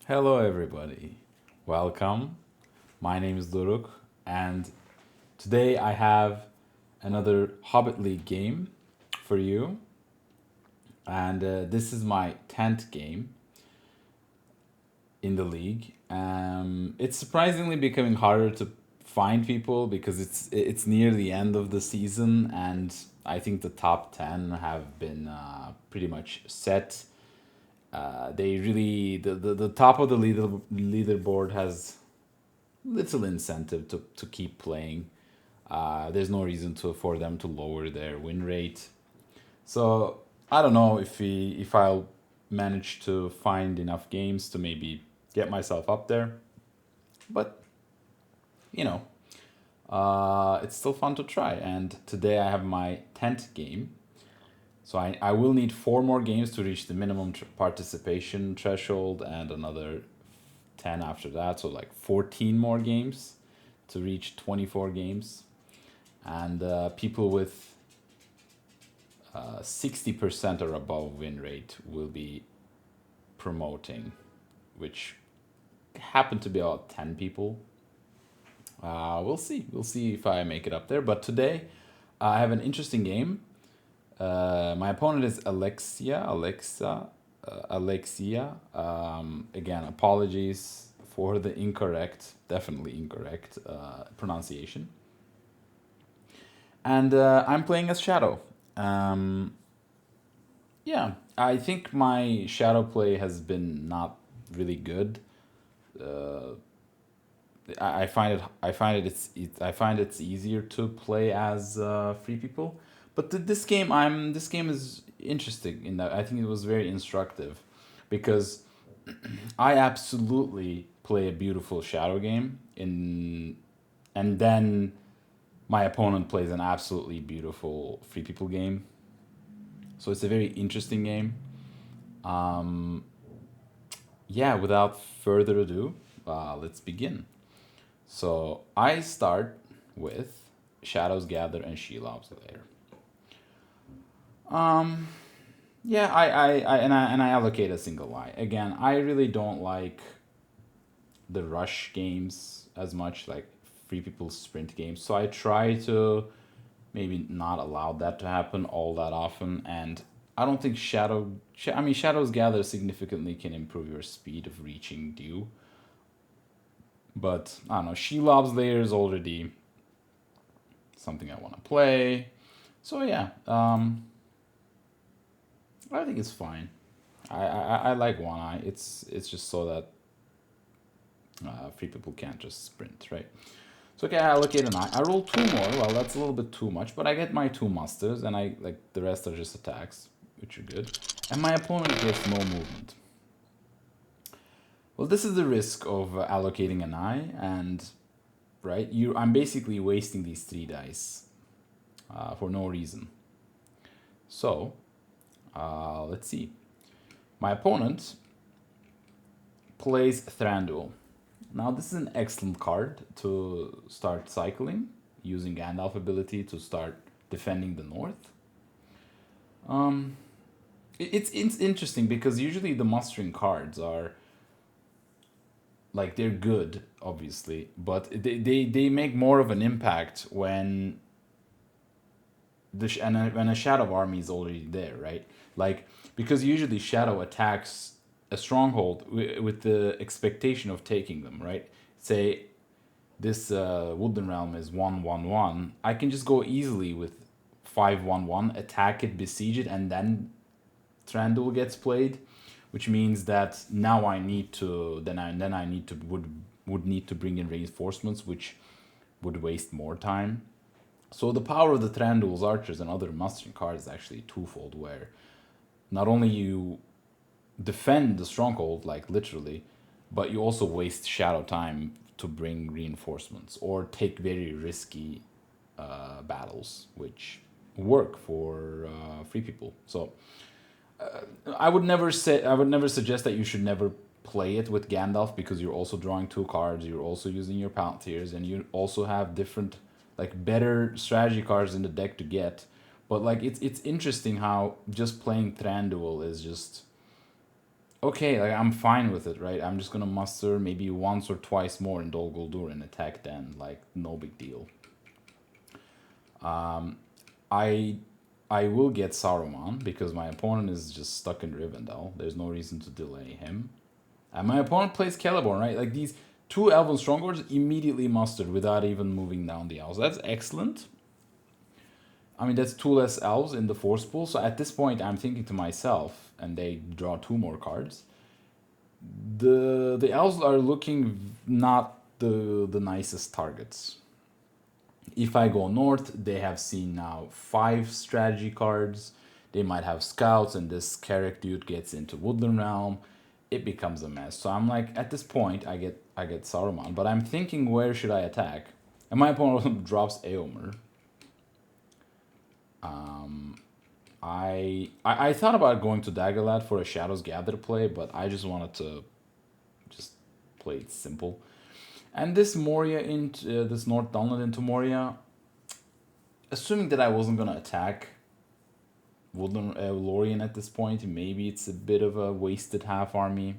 Hello, everybody. Welcome. My name is Doruk, and today I have another Hobbit League game for you. And this is my 10th game in the league. It's surprisingly becoming harder to find people because it's near the end of the season, and I think the top 10 have been pretty much set. They really the top of the leaderboard has little incentive to keep playing. There's no reason for them to lower their win rate. So I don't know if I'll manage to find enough games to maybe get myself up there. But you know, it's still fun to try. And today I have my 10th game. So I will need four more games to reach the minimum participation threshold and another 10 after that. So like 14 more games to reach 24 games. And people with 60% or above win rate will be promoting, which happen to be about 10 people. We'll see. We'll see if I make it up there. But today I have an interesting game. My opponent is Alexia. Again, apologies for the definitely incorrect pronunciation. And I'm playing as Shadow. Um, yeah, I think my Shadow play has been not really good. Uh, I find I find it's easier to play as free people. But this game is interesting in that I think it was very instructive, because I absolutely play a beautiful shadow game in, and then my opponent plays an absolutely beautiful free people game. So it's a very interesting game. Um, yeah, without further ado, let's begin. So I start with Shadows Gather and Shelob's Lair. Um, yeah, I allocate a single eye. Again, I really don't like the rush games as much, like free people sprint games. So I try to maybe not allow that to happen all that often. And I don't think Shadows Gather significantly can improve your speed of reaching Dew. But I don't know, Shelob's Lair is already something I want to play. So yeah, I think it's fine. I like One Eye. It's just so that free people can't just sprint, right? So okay, I allocate an eye. I roll two more. Well, that's a little bit too much, but I get my two musters, and I like the rest are just attacks, which are good. And my opponent gets no movement. Well, this is the risk of allocating an eye, and right, I'm basically wasting these three dice for no reason. So let's see. My opponent plays Thranduil. Now, this is an excellent card to start cycling, using Gandalf ability to start defending the north. Um, it's interesting because usually the mustering cards are like, they're good, obviously, but they make more of an impact when when a shadow army is already there, right? Like, because usually shadow attacks a stronghold with the expectation of taking them, right? Say this Wooden Realm is 1/1/1. I can just go easily with 5/1/1, attack it, besiege it, and then Trandul gets played, which means that now I need to then I need to would need to bring in reinforcements, which would waste more time. So the power of the Trandul's archers and other mustering cards is actually twofold, where not only you defend the stronghold, like literally, but you also waste shadow time to bring reinforcements or take very risky battles, which work for free people. So I would never suggest that you should never play it with Gandalf, because you're also drawing two cards, you're also using your Palantirs, and you also have different, like, better strategy cards in the deck to get. But like, it's interesting how just playing Thranduil is just okay, like I'm fine with it, right? I'm just gonna muster maybe once or twice more in Dol Guldur and attack then, like no big deal. I I will get Saruman because my opponent is just stuck in Rivendell. There's no reason to delay him. And my opponent plays Celeborn, right? Like these two Elven Strongholds immediately mustered without even moving down the elves. That's excellent. I mean, that's two less elves in the force pool. So at this point, I'm thinking to myself, and they draw two more cards. The elves are looking not the nicest targets. If I go north, they have seen now 5 strategy cards. They might have scouts, and this Carrick dude gets into Woodland Realm. It becomes a mess. So I'm like, at this point, I get Saruman, but I'm thinking, where should I attack? And my opponent drops Eomer. I thought about going to Daggerlad for a Shadows Gather play, but I just wanted to just play it simple. And this Moria into this North Dunlet into Moria, assuming that I wasn't gonna attack Woodland Lorien at this point, maybe it's a bit of a wasted half army.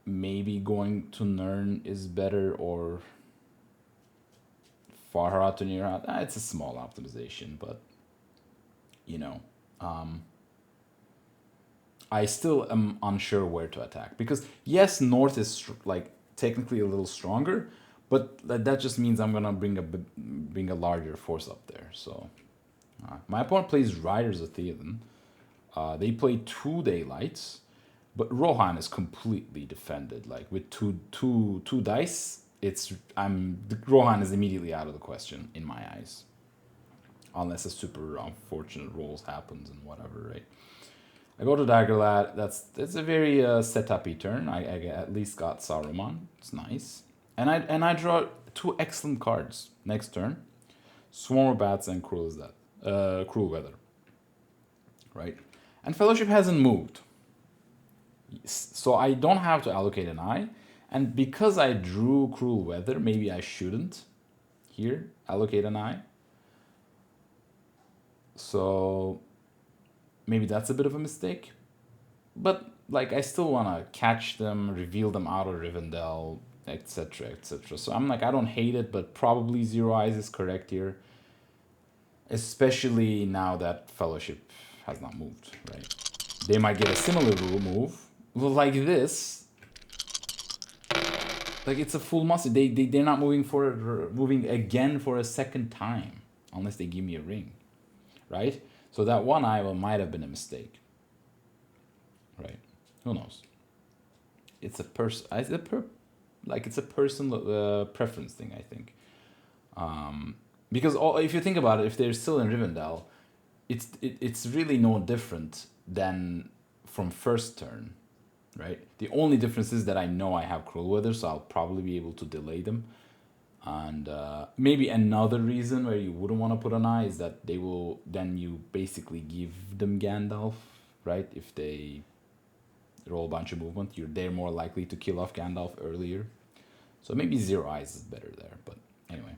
Maybe going to Nirn is better, or Farhat to Nirhat. It's a small optimization, but you know, I still am unsure where to attack because yes, North is like technically a little stronger, but that just means I'm gonna bring a larger force up there. So my opponent plays Riders of Theoden. They play 2 Daylights, but Rohan is completely defended. Like with two dice, Rohan is immediately out of the question in my eyes, unless a super unfortunate rolls happens and whatever, right? I go to Daggerlad. It's a very setup-y turn. I at least got Saruman. It's nice, and I draw 2 excellent cards next turn: Swarm of Bats and Cruel Weather. Right, and Fellowship hasn't moved, so I don't have to allocate an eye. And because I drew Cruel Weather, maybe I shouldn't here allocate an eye. So maybe that's a bit of a mistake. But like I still wanna catch them, reveal them out of Rivendell, etc. etc. So I'm like, I don't hate it, but probably Zero Eyes is correct here. Especially now that Fellowship has not moved, right? They might get a similar move. Like this. Like it's a full muster. They're not moving again for a second time. Unless they give me a ring. Right? So that one eye might have been a mistake. Right? Who knows? It's a personal preference thing, I think. Because if you think about it, if they're still in Rivendell, it's really no different than from first turn, right? The only difference is that I know I have Cruel Weather, so I'll probably be able to delay them. And maybe another reason where you wouldn't want to put an eye is that you basically give them Gandalf, right? If they roll a bunch of movement, they're more likely to kill off Gandalf earlier. So maybe Zero Eyes is better there. But anyway,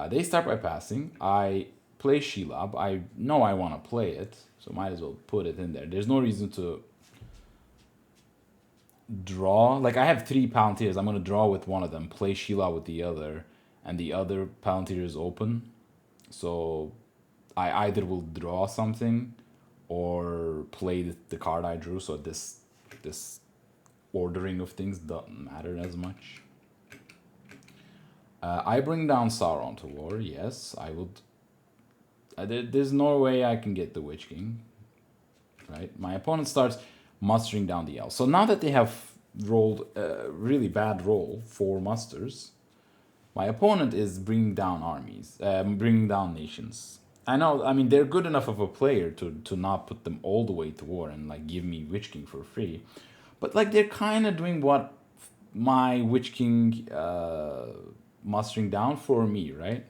they start by passing. I play Shelob. I know I want to play it, so might as well put it in there. There's no reason to draw. Like I have 3 Palantirs. I'm gonna draw with one of them, play Sheila with the other, and the other Palantir is open. So I either will draw something or play the card I drew. So this ordering of things doesn't matter as much. I bring down Sauron to war. Yes, I would. There's no way I can get the Witch King. Right, my opponent starts mustering down the elves. So now that they have rolled a really bad roll, 4 musters, my opponent is bringing down armies, bringing down nations. I know, I mean, they're good enough of a player to not put them all the way to war and like give me Witch King for free. But like they're kind of doing what my Witch King mustering down for me, right?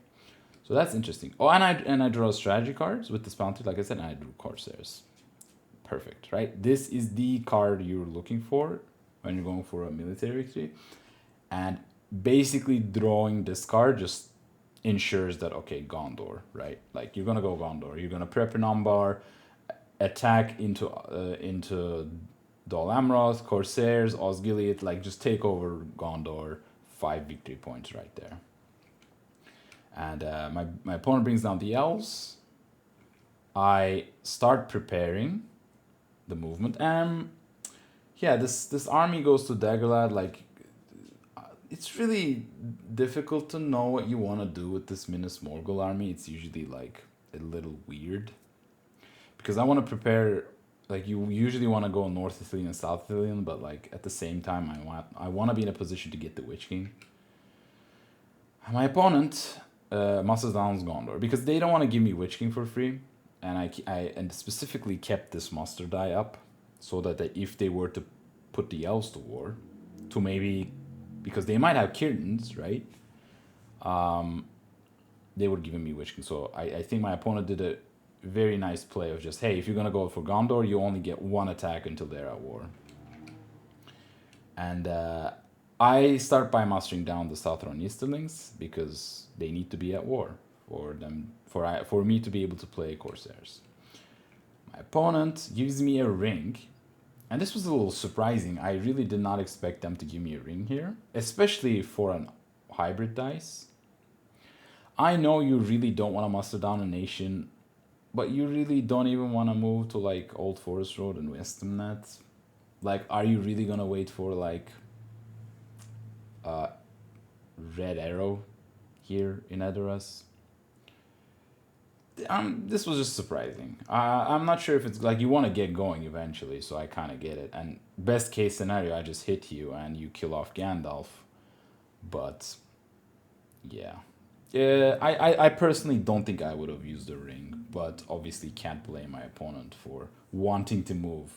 So that's interesting. Oh, and I draw strategy cards with this bounty, like I said, and I drew Corsairs. Perfect, right? This is the card you're looking for when you're going for a military victory. And basically drawing this card just ensures that, okay, Gondor, right? Like you're going to go Gondor. You're going to prep an Umbar. attack into Dol Amroth, Corsairs, Osgiliath, like just take over Gondor. 5 victory points right there. And my opponent brings down the elves. I start preparing the movement. Yeah, this army goes to Daggerlad. Like, it's really difficult to know what you want to do with this Minas Morgul army. It's usually like a little weird because I want to prepare. Like, you usually want to go North Ithilien and South Ithilien, but like at the same time, I want to be in a position to get the Witch King. My opponent musters down Gondor because they don't want to give me Witch King for free, and I specifically kept this muster die up so that if they were to put the elves to war, to maybe, because they might have Kirdens, right? They would give me Witch King. So I think my opponent did a very nice play of just, hey, if you're gonna go for Gondor, you only get one attack until they're at war. And I start by mustering down the Southron Easterlings because they need to be at war for me to be able to play Corsairs. My opponent gives me a ring, and this was a little surprising. I really did not expect them to give me a ring here, especially for an hybrid dice. I know you really don't want to muster down a nation, but you really don't even want to move to like Old Forest Road and Westernnet. Like, are you really gonna wait for like Red Arrow here in Edoras? This was just surprising. I'm not sure if it's like you want to get going eventually, so I kind of get it. And best case scenario, I just hit you and you kill off Gandalf. But yeah, I personally don't think I would have used the ring, but obviously can't blame my opponent for wanting to move.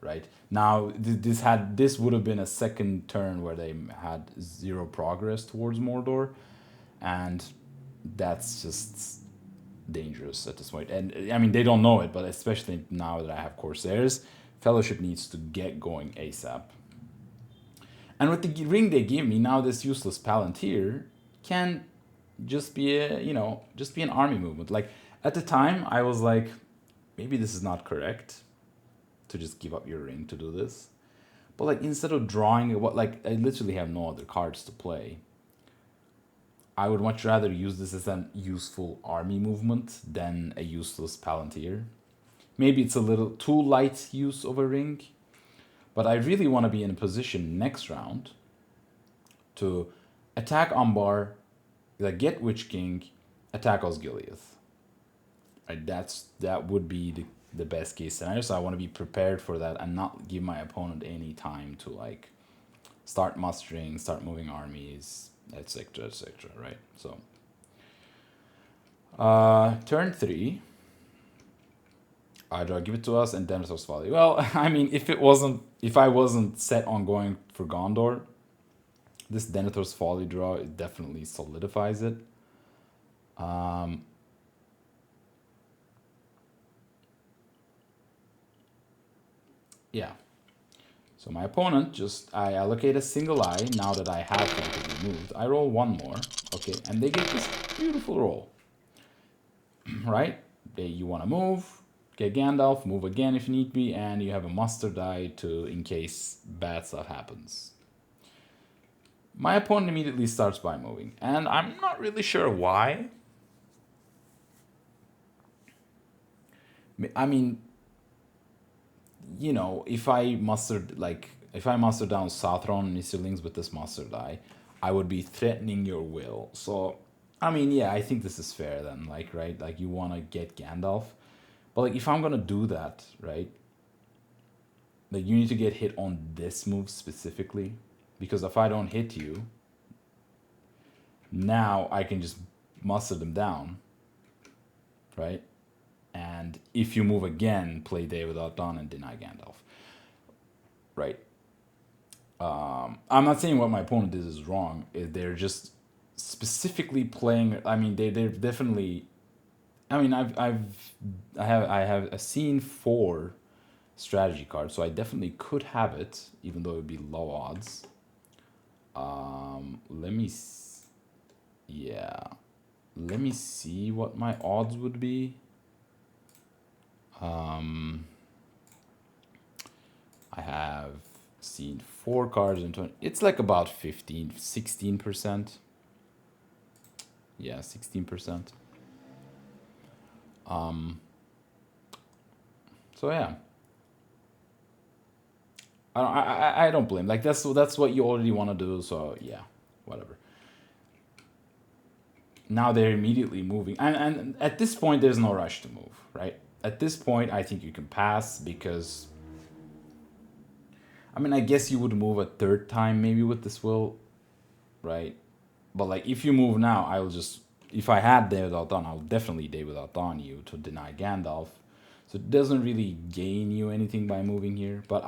Right now, this would have been a second turn where they had 0 progress towards Mordor, and that's just dangerous at this point. And I mean, they don't know it, but especially now that I have Corsairs, Fellowship needs to get going ASAP. And with the ring they give me now, this useless Palantir can just be an army movement. Like, at the time, I was like, maybe this is not correct to just give up your ring to do this. But like, instead of drawing I literally have no other cards to play. I would much rather use this as an useful army movement than a useless Palantir. Maybe it's a little too light use of a ring, but I really want to be in a position next round to attack Umbar, get Witch King, attack Osgiliath. Right, that would be the best case scenario. So I want to be prepared for that and not give my opponent any time to like start mustering, start moving armies, etc., etc. Right. So turn 3, either give it to us and Denethor's Folly. Well, I mean, if I wasn't set on going for Gondor, this Denethor's Folly draw, it definitely solidifies it. Yeah. So my opponent I allocate a single eye now that I have to be moved. I roll 1 more. Okay, and they get this beautiful roll. Right? You want to move, get Gandalf, move again if need be, and you have a muster die in case bad stuff happens. My opponent immediately starts by moving, and I'm not really sure why. I mean, if I muster down Southron and Easterlings with this muster die, I would be threatening your will. So, I mean, yeah, I think this is fair then, right? Like, you want to get Gandalf. But, like, if I'm going to do that, right, like, you need to get hit on this move specifically. Because if I don't hit you, now I can just muster them down, right? And if you move again, play Day Without Dawn and deny Gandalf. Right. I'm not saying what my opponent did is wrong. They're just specifically playing. I mean, they're definitely. I mean, I have a scene 4 strategy card, so I definitely could have it, even though it would be low odds. Let me. Yeah. Let me see what my odds would be. Um, I have seen 4 cards in 20. It's like about 15, 16%. Yeah, 16%. So yeah, I don't blame. Like that's what you already want to do. So yeah, whatever. Now they're immediately moving, and at this point there's no rush to move, right? At this point, I think you can pass because I mean I guess you would move a third time maybe with this will, right? But like if you move now, I will just if I had Day Without Dawn, I will definitely Day Without Dawn you to deny Gandalf. So it doesn't really gain you anything by moving here. But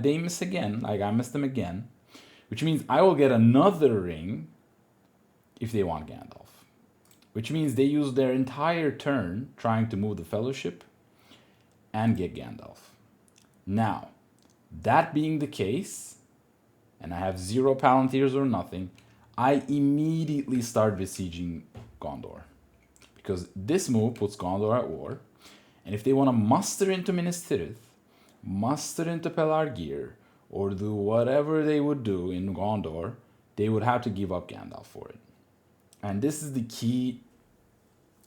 they miss again. Like I missed them again, which means I will get another ring if they want Gandalf. Which means they use their entire turn trying to move the Fellowship and get Gandalf. Now, that being the case, and I have 0 Palantirs or nothing, I immediately start besieging Gondor. Because this move puts Gondor at war, and if they want to muster into Minas Tirith, muster into Pelargir, or do whatever they would do in Gondor, they would have to give up Gandalf for it. And this is the key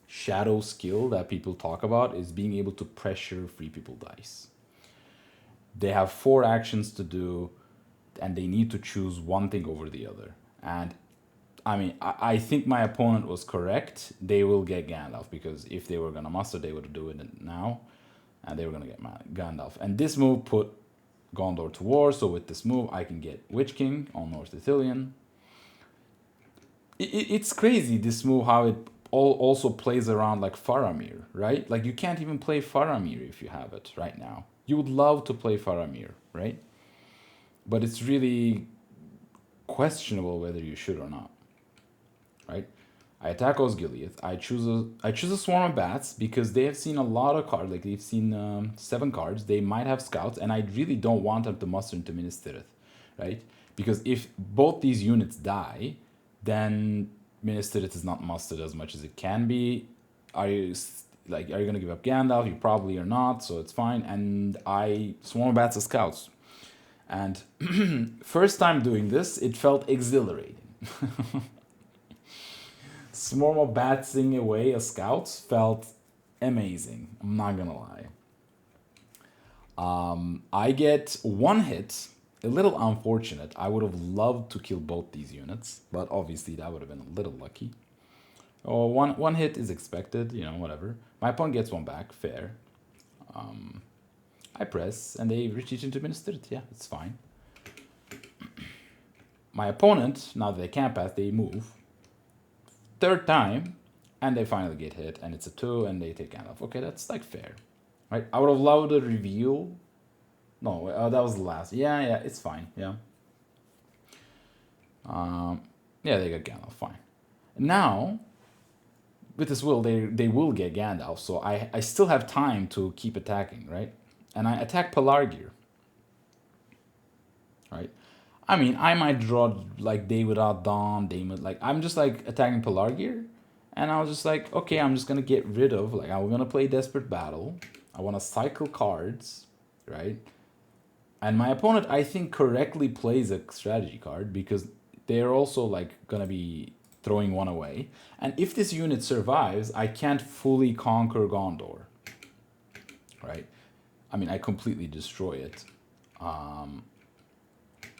shadow skill that people talk about, is being able to pressure Free People dice. They have 4 actions to do, and they need to choose one thing over the other. And I mean, I think my opponent was correct. They will get Gandalf, because if they were going to muster, they would do it now, and they were going to get Gandalf. And this move put Gondor to war, so with this move, I can get Witch King on North Ithilien. It's crazy, this move, how it also plays around like Faramir, right? Like, you can't even play Faramir if you have it right now. You would love to play Faramir, right? But it's really questionable whether you should or not, right? I attack Osgiliath. I choose a swarm of bats because they have seen a lot of cards. Like, they've seen 7 cards. They might have scouts, and I really don't want them to muster into Minas Tirith, right? Because if both these units die, then Minas Tirith is not mustered as much as it can be. Are you gonna give up Gandalf? You probably are not, so it's fine. And I swarm of bats as scouts. And first time doing this, it felt exhilarating. Swarm of batsing away as scouts felt amazing. I'm not gonna lie. I get 1 hit. A little unfortunate. I would have loved to kill both these units, but obviously that would have been a little lucky. Oh, one hit is expected, whatever. My opponent gets 1 back, fair. I press, and they retreat into Minas Tirith. Yeah, it's fine. My opponent, now that they can't pass, they move. 3rd time, and they finally get hit, and it's a 2, and they take Gandalf. Okay, that's like fair, right? I would have loved a reveal. No, that was the last. Yeah, it's fine. Yeah. Yeah, they got Gandalf. Fine. Now, with this will, they will get Gandalf, so I still have time to keep attacking, right? And I attack Pelargir, right? I mean, I might draw like Day Without Dawn, I'm just like attacking Pelargir, and I was just like, okay, I'm just gonna get rid of, like, I'm gonna play Desperate Battle. I want to cycle cards, right? And my opponent, I think, correctly plays a strategy card because they're also like gonna be throwing 1 away. And if this unit survives, I can't fully conquer Gondor, right? I mean, I completely destroy it.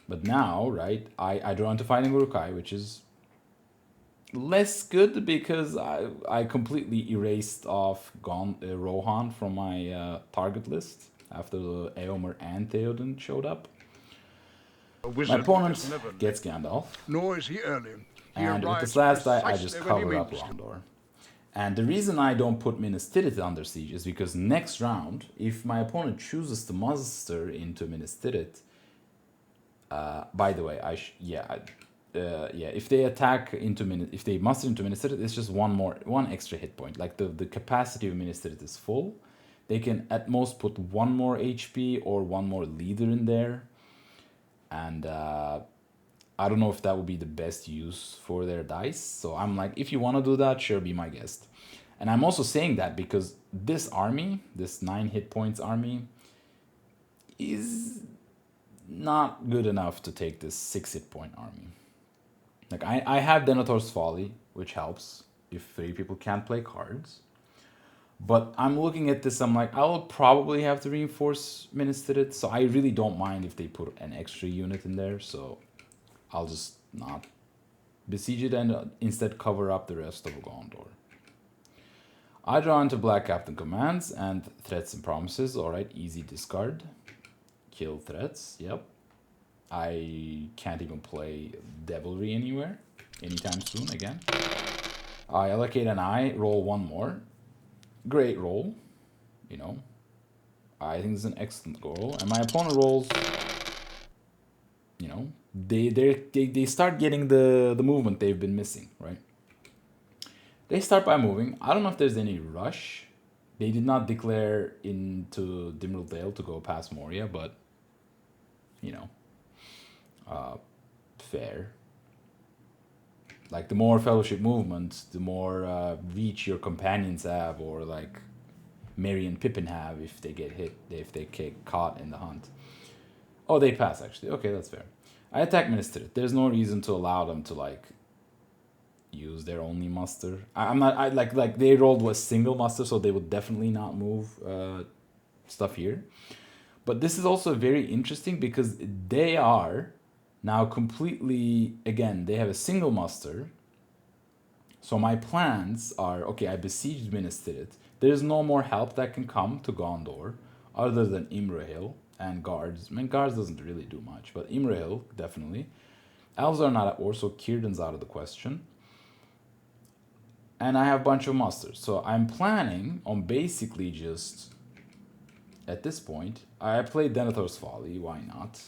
But now, right, I draw into Fighting Uruk-hai, which is less good because I completely erased off Rohan from my target list after the Eomer and Theoden showed up. My opponent gets Gandalf. Nor is he early. And with this last die, I just cover up Gondor. And the reason I don't put Minas Tirith under siege is because next round, if my opponent chooses to muster into Minas Tirith, by the way, if they attack into if they muster into Minas Tirith, it's just one extra hit point. Like the capacity of Minas Tirith is full. They can at most put 1 more HP or 1 more leader in there. And I don't know if that would be the best use for their dice. So I'm like, if you want to do that, sure, be my guest. And I'm also saying that because this army, this 9 hit points army, is not good enough to take this 6 hit point army. Like I have Denethor's Folly, which helps if 3 people can't play cards. But I'm looking at this, I'm like, I'll probably have to reinforce Minas Tirith, so I really don't mind if they put an extra unit in there, so I'll just not besiege it and instead cover up the rest of Gondor. I draw into Black Captain Commands and Threats and Promises. Alright, easy discard. Kill threats, yep. I can't even play Devilry anywhere anytime soon again. I allocate an eye, roll 1 more. Great roll, you know. I think it's an excellent roll. And my opponent rolls, you know, they start getting the movement they've been missing, right? They start by moving. I don't know if there's any rush. They did not declare into Dimrill Dale to go past Moria, but, you know, fair. Like, the more Fellowship movement, the more reach your companions have, or like Merry and Pippin have if they get hit, if they get caught in the hunt. Oh, they pass, actually. Okay, that's fair. I attack Minas Tirith. There's no reason to allow them to, like, use their only muster. I'm not, like they rolled a single muster, so they would definitely not move stuff here. But this is also very interesting because they are now completely, again, they have a single muster. So my plans are, okay, I besieged Minas Tirith. There's no more help that can come to Gondor other than Imrahil and guards. I mean, guards doesn't really do much, but Imrahil, definitely. Elves are not at war, so Círdan's out of the question. And I have a bunch of musters. So I'm planning on basically just, at this point, I played Denethor's Folly, why not?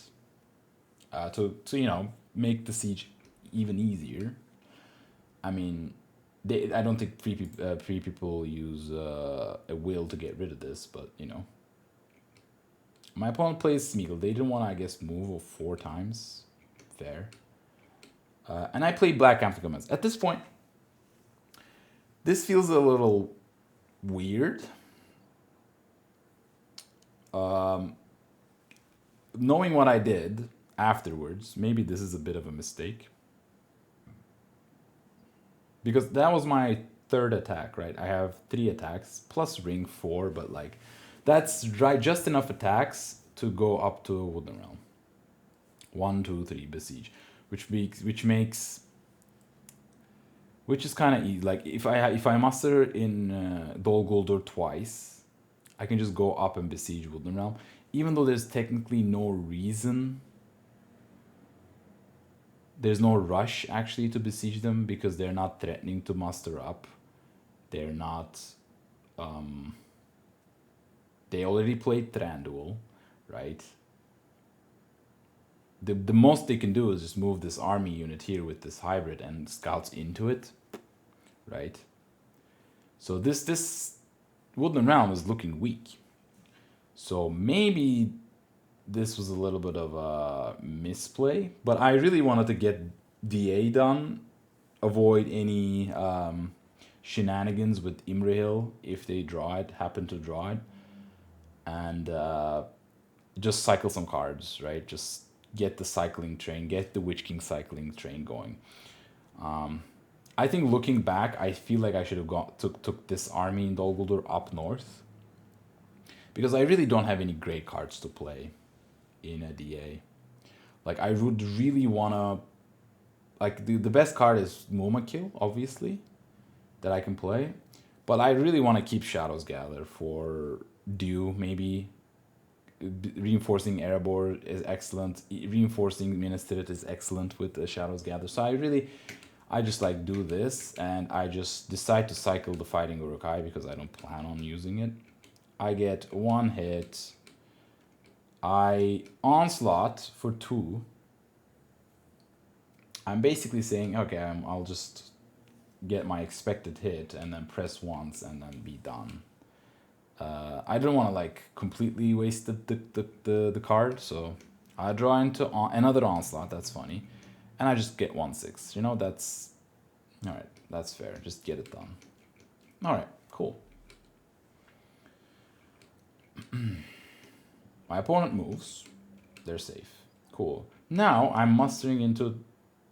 To you know, make the siege even easier. I mean, I don't think three people use a will to get rid of this, but, you know. My opponent plays Smeagol. They didn't want to, I guess, move 4 times. Fair. And I played Black Captain Commands. At this point, this feels a little weird. Knowing what I did afterwards, maybe this is a bit of a mistake. Because that was my 3rd attack, right? I have 3 attacks, plus ring 4, but like, that's right, just enough attacks to go up to Woodland Realm. 1, 2, 3, besiege. Which is kind of easy. Like, if I muster in Dol Guldur twice, I can just go up and besiege Woodland Realm. Even though there's technically no reason, there's no rush actually to besiege them because they're not threatening to muster up. They're not, they already played Thranduil, right? The most they can do is just move this army unit here with this hybrid and scouts into it, right? So this Woodland Realm is looking weak. So maybe this was a little bit of a misplay, but I really wanted to get DA done, avoid any shenanigans with Imrahil if they happen to draw it, and just cycle some cards, right? Just get the cycling train, get the Witch King cycling train going. I think looking back, I feel like I should have took this army in Dol Guldur up north, because I really don't have any great cards to play in a DA. Like, I would really wanna, like, the best card is Mumakil, obviously, that I can play, but I really want to keep Shadows Gather for Dew, maybe. Reinforcing Erebor is excellent. Reinforcing Minas Tirith is excellent with the Shadows Gather. So I just like do this, and I just decide to cycle the Fighting Uruk-hai because I don't plan on using it. I get 1 hit. I onslaught for 2. I'm basically saying, okay, I'll just get my expected hit and then press once and then be done. I don't want to like completely waste the card, so I draw into another onslaught. That's funny, and I just get 1/6. You know, that's all right. That's fair. Just get it done. All right. Cool. My opponent moves. They're safe. Cool. Now I'm mustering into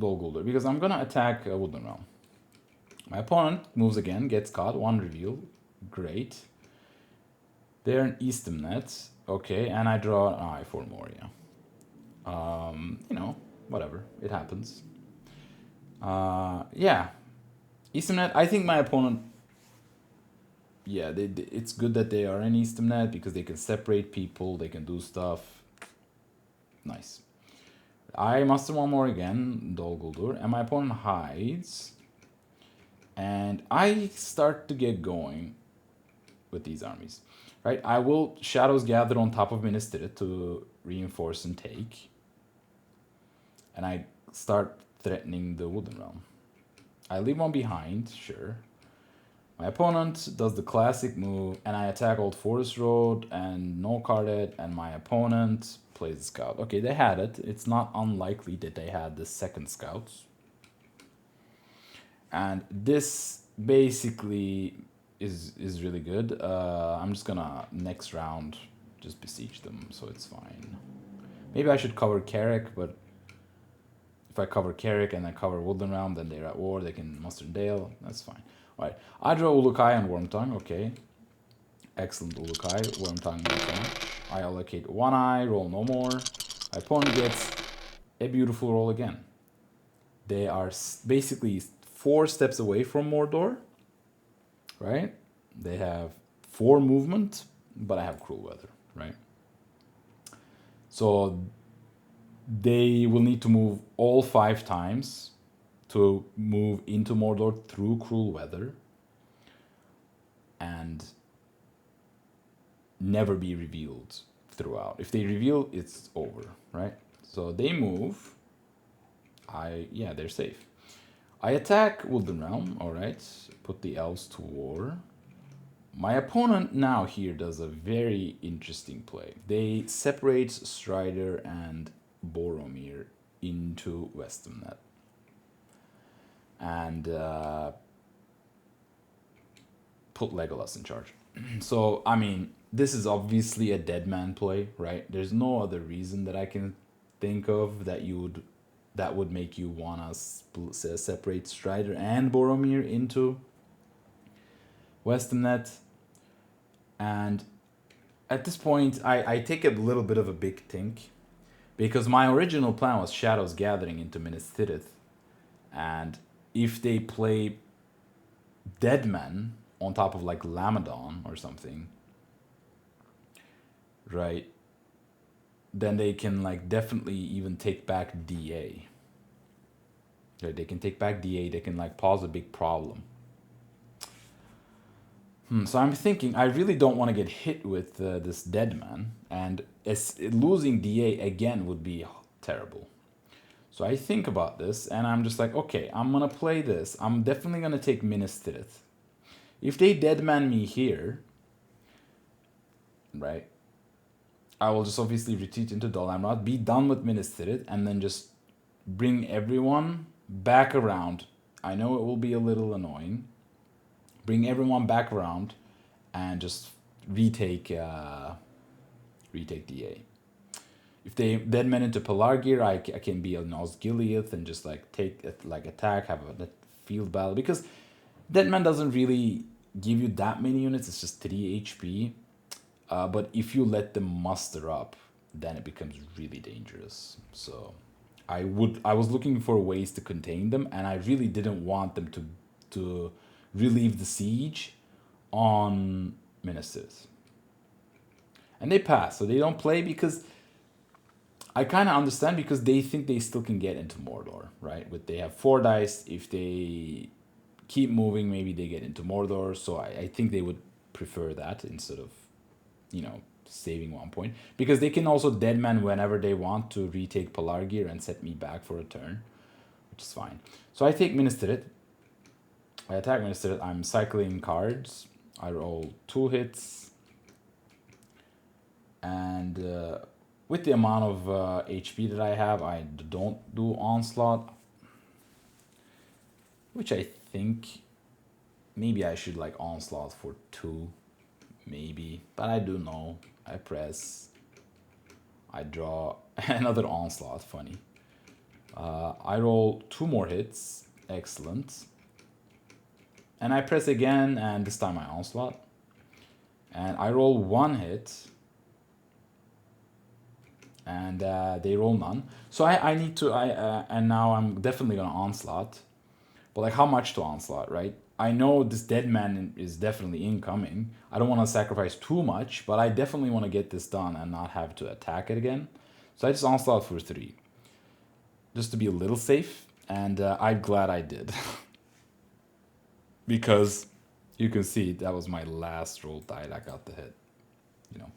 Dol Guldur because I'm gonna attack Woodland Realm. My opponent moves again, gets caught, 1 reveal. Great. They're an Eastemnet. Okay, and I draw an eye for Moria. You know, whatever. It happens. Yeah. Eastemnet, I think my opponent... Yeah, it's good that they are in Eastemnet because they can separate people, they can do stuff. Nice. I muster 1 more again, Dol Guldur, and my opponent hides. And I start to get going with these armies. Right? I will Shadows Gather on top of Minas Tirith to reinforce and take. And I start threatening the Woodland Realm. I leave 1 behind, sure. My opponent does the classic move, and I attack Old Forest Road and no card it, and my opponent plays the scout. Okay, they had it. It's not unlikely that they had the second scouts. And this basically is really good. I'm just gonna next round just besiege them, so it's fine. Maybe I should cover Carrick, but if I cover Carrick and I cover Woodland Realm, then they're at war. They can muster and Dale. That's fine. All right. I draw Ulukai and Wormtongue. Okay. Excellent Ulukai. Wormtongue. I allocate 1 eye. Roll no more. My opponent gets a beautiful roll again. They are basically 4 steps away from Mordor. Right? They have 4 movement, but I have Cruel Weather. Right? So they will need to move all 5 times to move into Mordor through Cruel Weather and never be revealed throughout. If they reveal, it's over, right? So they move. They're safe. I attack Woodland Realm, all right. Put the elves to war. My opponent now here does a very interesting play. They separate Strider and Boromir into Westamnet. And put Legolas in charge. So, I mean, this is obviously a dead man play, right? There's no other reason that I can think of that would make you wanna separate Strider and Boromir into Westamnet. And at this point, I take a little bit of a big think, because my original plan was Shadows Gathering into Minas Tirith, and if they play Deadman on top of like Lamadon or something, right, then they can like definitely even take back DA. Right, they can take back DA, they can like pause a big problem. So I'm thinking I really don't want to get hit with this Deadman, and losing DA again would be terrible. So I think about this, and I'm just like, okay, I'm going to play this. I'm definitely going to take Minas Tirith. If they Deadman me here, right, I will just obviously retreat into Dol Amroth, be done with Minas Tirith, and then just bring everyone back around. I know it will be a little annoying. Bring everyone back around and just retake DA. If they Deadman into Pelargir, I can be an Osgiliath and just like take attack, have a field battle, because Deadman doesn't really give you that many units. It's just 3 HP. But if you let them muster up, then it becomes really dangerous. So I was looking for ways to contain them, and I really didn't want them to relieve the siege on Minas Tirith. And they pass, so they don't play, because I kind of understand, because they think they still can get into Mordor, right? They have 4 dice. If they keep moving, maybe they get into Mordor. So I think they would prefer that instead of, saving 1 point. Because they can also Deadman whenever they want to retake Pelargir and set me back for a turn, which is fine. So I take Minas Tirith. I attack Minas Tirith. I'm cycling cards. I roll 2 hits. And with the amount of HP that I have, I don't do Onslaught, which I think Maybe I should like onslaught for 2, maybe. But I do know. I press. I draw another onslaught. Funny. I roll 2 more hits. Excellent. And I press again, and this time I onslaught. And I roll 1 hit. And they roll none. So I need to, and now I'm definitely gonna onslaught. But like, how much to onslaught, right? I know this dead man is definitely incoming. I don't want to sacrifice too much, but I definitely want to get this done and not have to attack it again. So I just onslaught for 3. Just to be a little safe, and I'm glad I did. Because you can see that was my last roll die that got the hit. You know.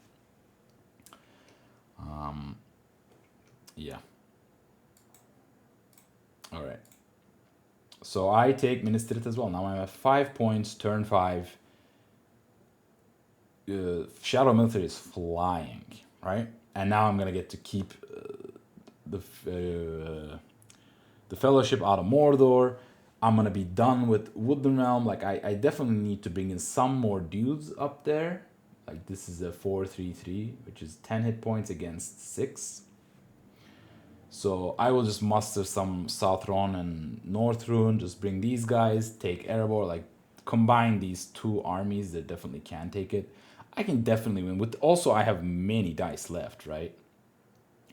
Yeah. All right. So I take Ministrit as well. Now I'm at 5 points, turn 5. Shadow Military is flying, right? And now I'm gonna get to keep the Fellowship out of Mordor. I'm gonna be done with Woodland Realm. Like I definitely need to bring in some more dudes up there. Like this is a 4-3-3, which is 10 hit points against 6. So I will just muster some South Ron and North Rune, just bring these guys, take Erebor, like combine these 2 armies that definitely can take it. I can definitely win. With also, I have many dice left, right?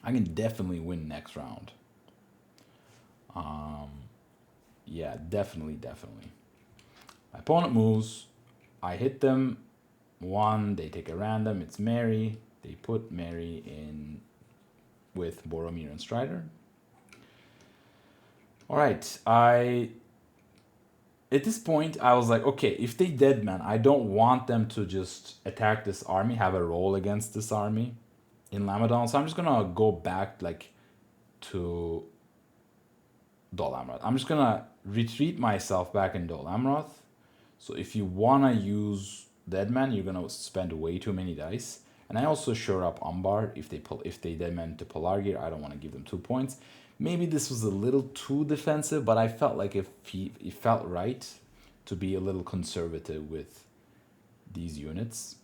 I can definitely win next round. Yeah, definitely. My opponent moves. I hit them. 1, they take a random. It's Mary. They put Mary in with Boromir and Strider. All right, at this point, I was like, okay, if they dead man, I don't want them to just attack this army, have a roll against this army in Lamadon. So I'm just gonna go back like to Dol Amroth. I'm just gonna retreat myself back in Dol Amroth. So if you wanna use Deadman, you're gonna spend way too many dice. And I also shore up Umbar if they Deadman to Pelargir. I don't want to give them 2 points. Maybe this was a little too defensive, but I felt like it felt right to be a little conservative with these units.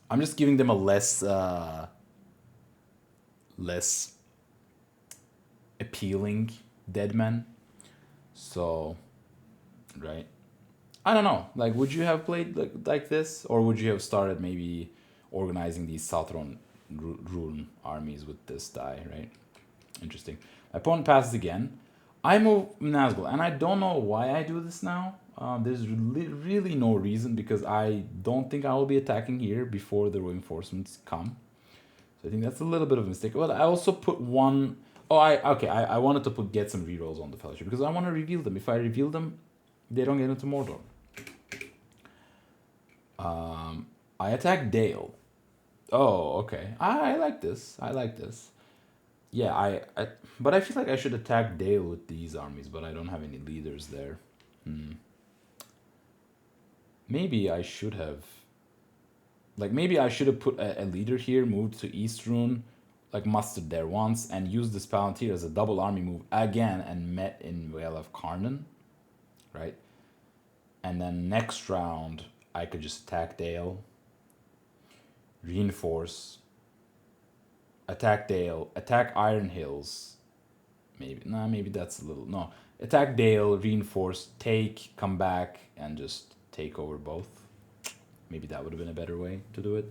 I'm just giving them a less appealing Deadman. So, right. I don't know. Like, would you have played like this, or would you have started maybe organizing these Southron rune armies with this die, right? Interesting. My opponent passes again. I move Nazgul, and I don't know why I do this now. There's really no reason, because I don't think I will be attacking here before the reinforcements come. So I think that's a little bit of a mistake. But I also put 1... Oh, I wanted to get some rerolls on the Fellowship, because I want to reveal them. If I reveal them, they don't get into Mordor. I attack Dale. Oh, okay. I like this. Yeah, but I feel like I should attack Dale with these armies, but I don't have any leaders there. Maybe I should have... Like, maybe I should have put a leader here, moved to Eastrune, like mustered there once, and used this Palantir as a double army move again, and met in Vale of Karnan, right? And then next round, I could just attack Dale, reinforce, attack Dale, attack Iron Hills. Maybe that's a little... No. Attack Dale, reinforce, take, come back, and just take over both. Maybe that would have been a better way to do it.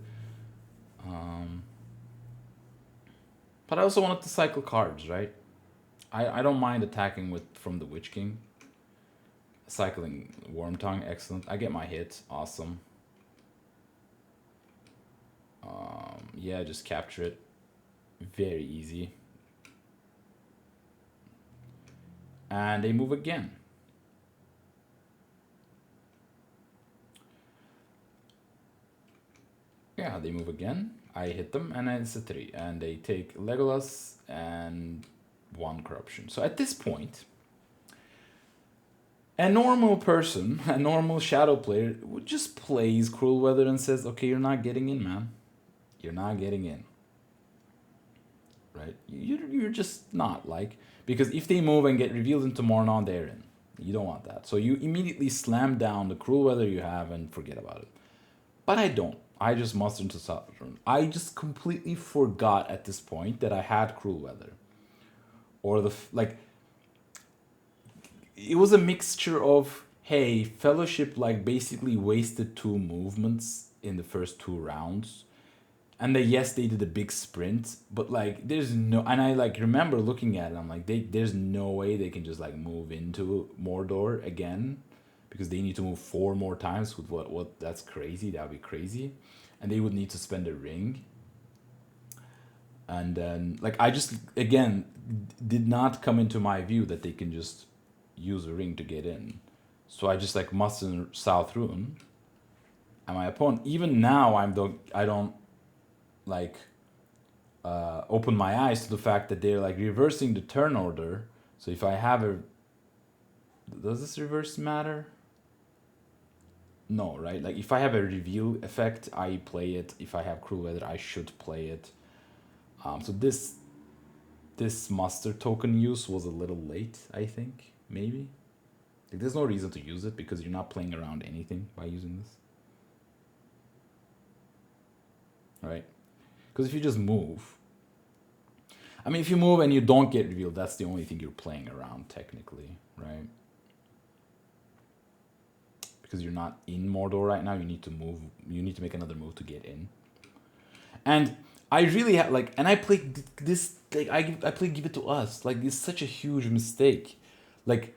But I also wanted to cycle cards, right? I don't mind attacking from the Witch King. Cycling Wormtongue, excellent. I get my hit, awesome. Yeah, just capture it. Very easy. And they move again. Yeah, they move again. I hit them, and it's a 3. And they take Legolas and 1 corruption. So at this point, a normal person, a normal shadow player, would just plays Cruel Weather and says, okay, you're not getting in, man. You're not getting in. Right? You're just not, like... Because if they move and get revealed into Mornon, they're in. You don't want that. So you immediately slam down the cruel weather you have and forget about it. But I don't. I just muster into Saturn. I just completely forgot at this point that I had cruel weather. Or like it was a mixture of, hey, Fellowship like basically wasted two movements in the first two rounds. And they, yes, they did a big sprint, but like there's no, and I like remember looking at it, I'm like, there's no way they can just like move into Mordor again, because they need to move four more times with what that's crazy. That would be crazy. And they would need to spend a ring. And then like I just again did not come into my view that they can just use a ring to get in. So I just like mustered South Rune. And my opponent, even now, I don't like open my eyes to the fact that they're like reversing the turn order. So if I have a, does this reverse matter? No, right? Like if I have a reveal effect, I play it. If I have cruel weather, I should play it. So this muster token use was a little late, I think, maybe. Like, there's no reason to use it because you're not playing around anything by using this. Right? Because if you just move, I mean, if you move and you don't get revealed, that's the only thing you're playing around technically, right? Because you're not in Mordor right now, you need to move. You need to make another move to get in. And I really have like, and I played this. Like I played Give It to Us. Like it's such a huge mistake. Like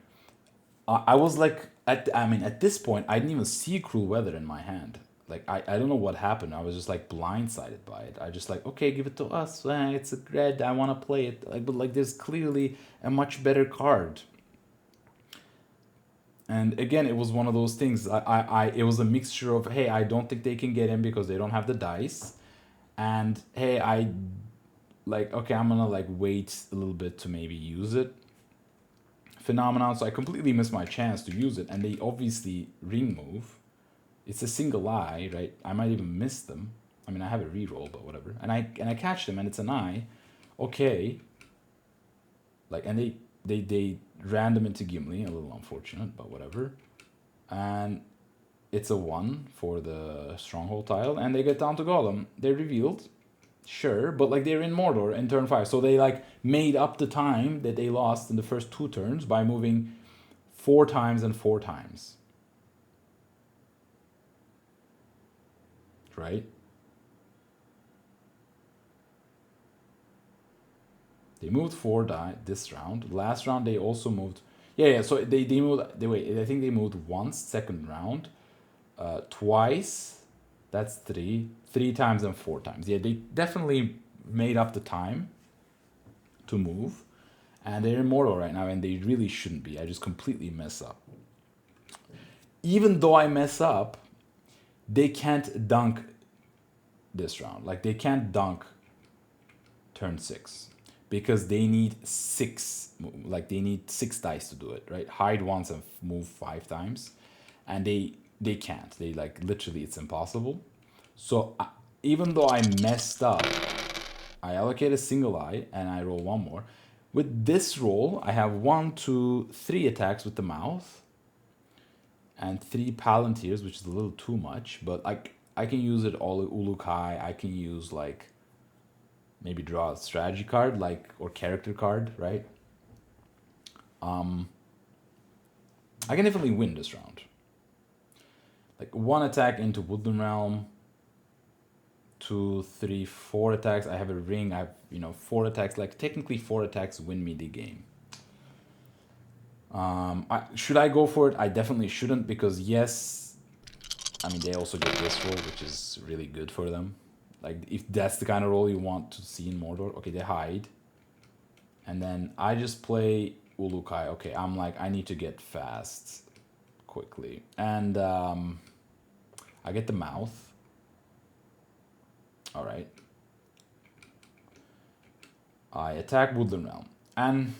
I was like at this point I didn't even see cruel weather in my hand. Like I don't know what happened. I was just like blindsided by it. I just like, okay, Give It to Us. It's a red. I want to play it. Like, but like there's clearly a much better card. And again, it was one of those things. It was a mixture of, hey, I don't think they can get in because they don't have the dice, and hey, I like, okay, I'm gonna like wait a little bit to maybe use it. Phenomenon. So I completely missed my chance to use it, and they obviously ring move. It's a single eye, right? I might even miss them. I mean, I have a reroll, but whatever. And I catch them, and it's an eye. Okay. Like, and they ran them into Gimli, a little unfortunate, but whatever. And it's a 1 for the stronghold tile, and they get down to Gollum. They're revealed, sure, but like they're in Mordor in turn 5, so they like made up the time that they lost in the first 2 turns by moving 4 times and 4 times. Right? They moved 4 this round. Last round they also moved. Yeah. So they moved. Wait. I think they moved once second round, twice. That's 3. 3 times and 4 times. Yeah, they definitely made up the time to move, and they're in Mordor right now, and they really shouldn't be. I just completely mess up. Even though I mess up, they can't dunk this round. Like they can't dunk turn 6. Because they need 6, like they need 6 dice to do it, right? Hide once and move 5 times, and they can't. They like literally, it's impossible. So even though I messed up, I allocate a single eye and I roll 1 more. With this roll, I have 1, 2, 3 attacks with the mouth, and 3 Palantirs, which is a little too much, but like I can use it all Ulukai. I can use like, maybe draw a strategy card, like, or character card, right? I can definitely win this round. Like 1 attack into Woodland Realm, 2, 3, 4 attacks. I have a ring. I have 4 attacks. Like technically 4 attacks win me the game. Should I go for it? I definitely shouldn't, because yes, I mean they also get this roll, which is really good for them. Like, if that's the kind of role you want to see in Mordor. Okay, they hide. And then I just play Ulukai. Okay, I'm like, I need to get fast quickly. And I get the mouth. All right. I attack Woodland Realm. And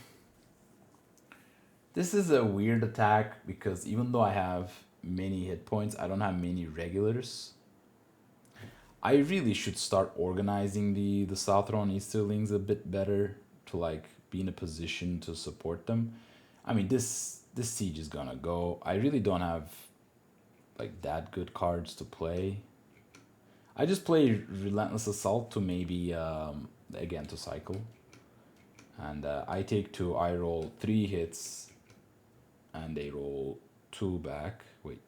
this is a weird attack because even though I have many hit points, I don't have many regulars. I really should start organizing the Southron Easterlings a bit better to like be in a position to support them. I mean, this this siege is gonna go. I really don't have like that good cards to play. I just play Relentless Assault to maybe again to cycle, and I take 2. I roll 3 hits, and they roll 2 back. Wait,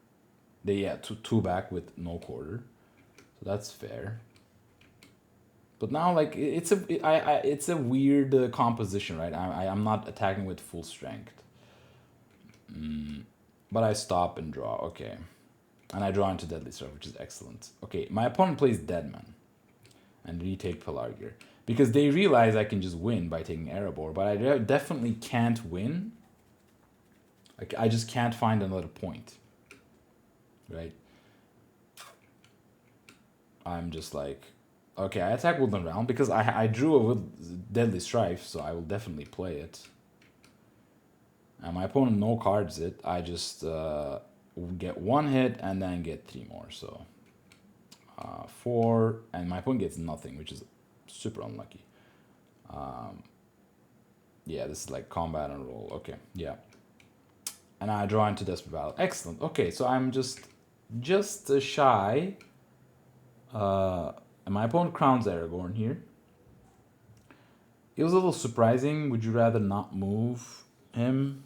they two back with no quarter, so that's fair. But now, like, it's a weird composition, right? I'm not attacking with full strength. But I stop and draw, okay. And I draw into Deadly Strike, which is excellent. Okay, my opponent plays Deadman and retake Pelargir. Because they realize I can just win by taking Erebor, but I definitely can't win. Like, I just can't find another point. Right? I'm just like, okay, I attack Woodland Realm because I drew a Deadly Strife, so I will definitely play it. And my opponent no cards it. I just get 1 hit and then get 3 more. So 4, and my opponent gets nothing, which is super unlucky. Yeah, this is like combat and roll. Okay, yeah. And I draw into Desperate Battle. Excellent. Okay, so I'm just shy. And my opponent crowns Aragorn here. It was a little surprising. Would you rather not move him?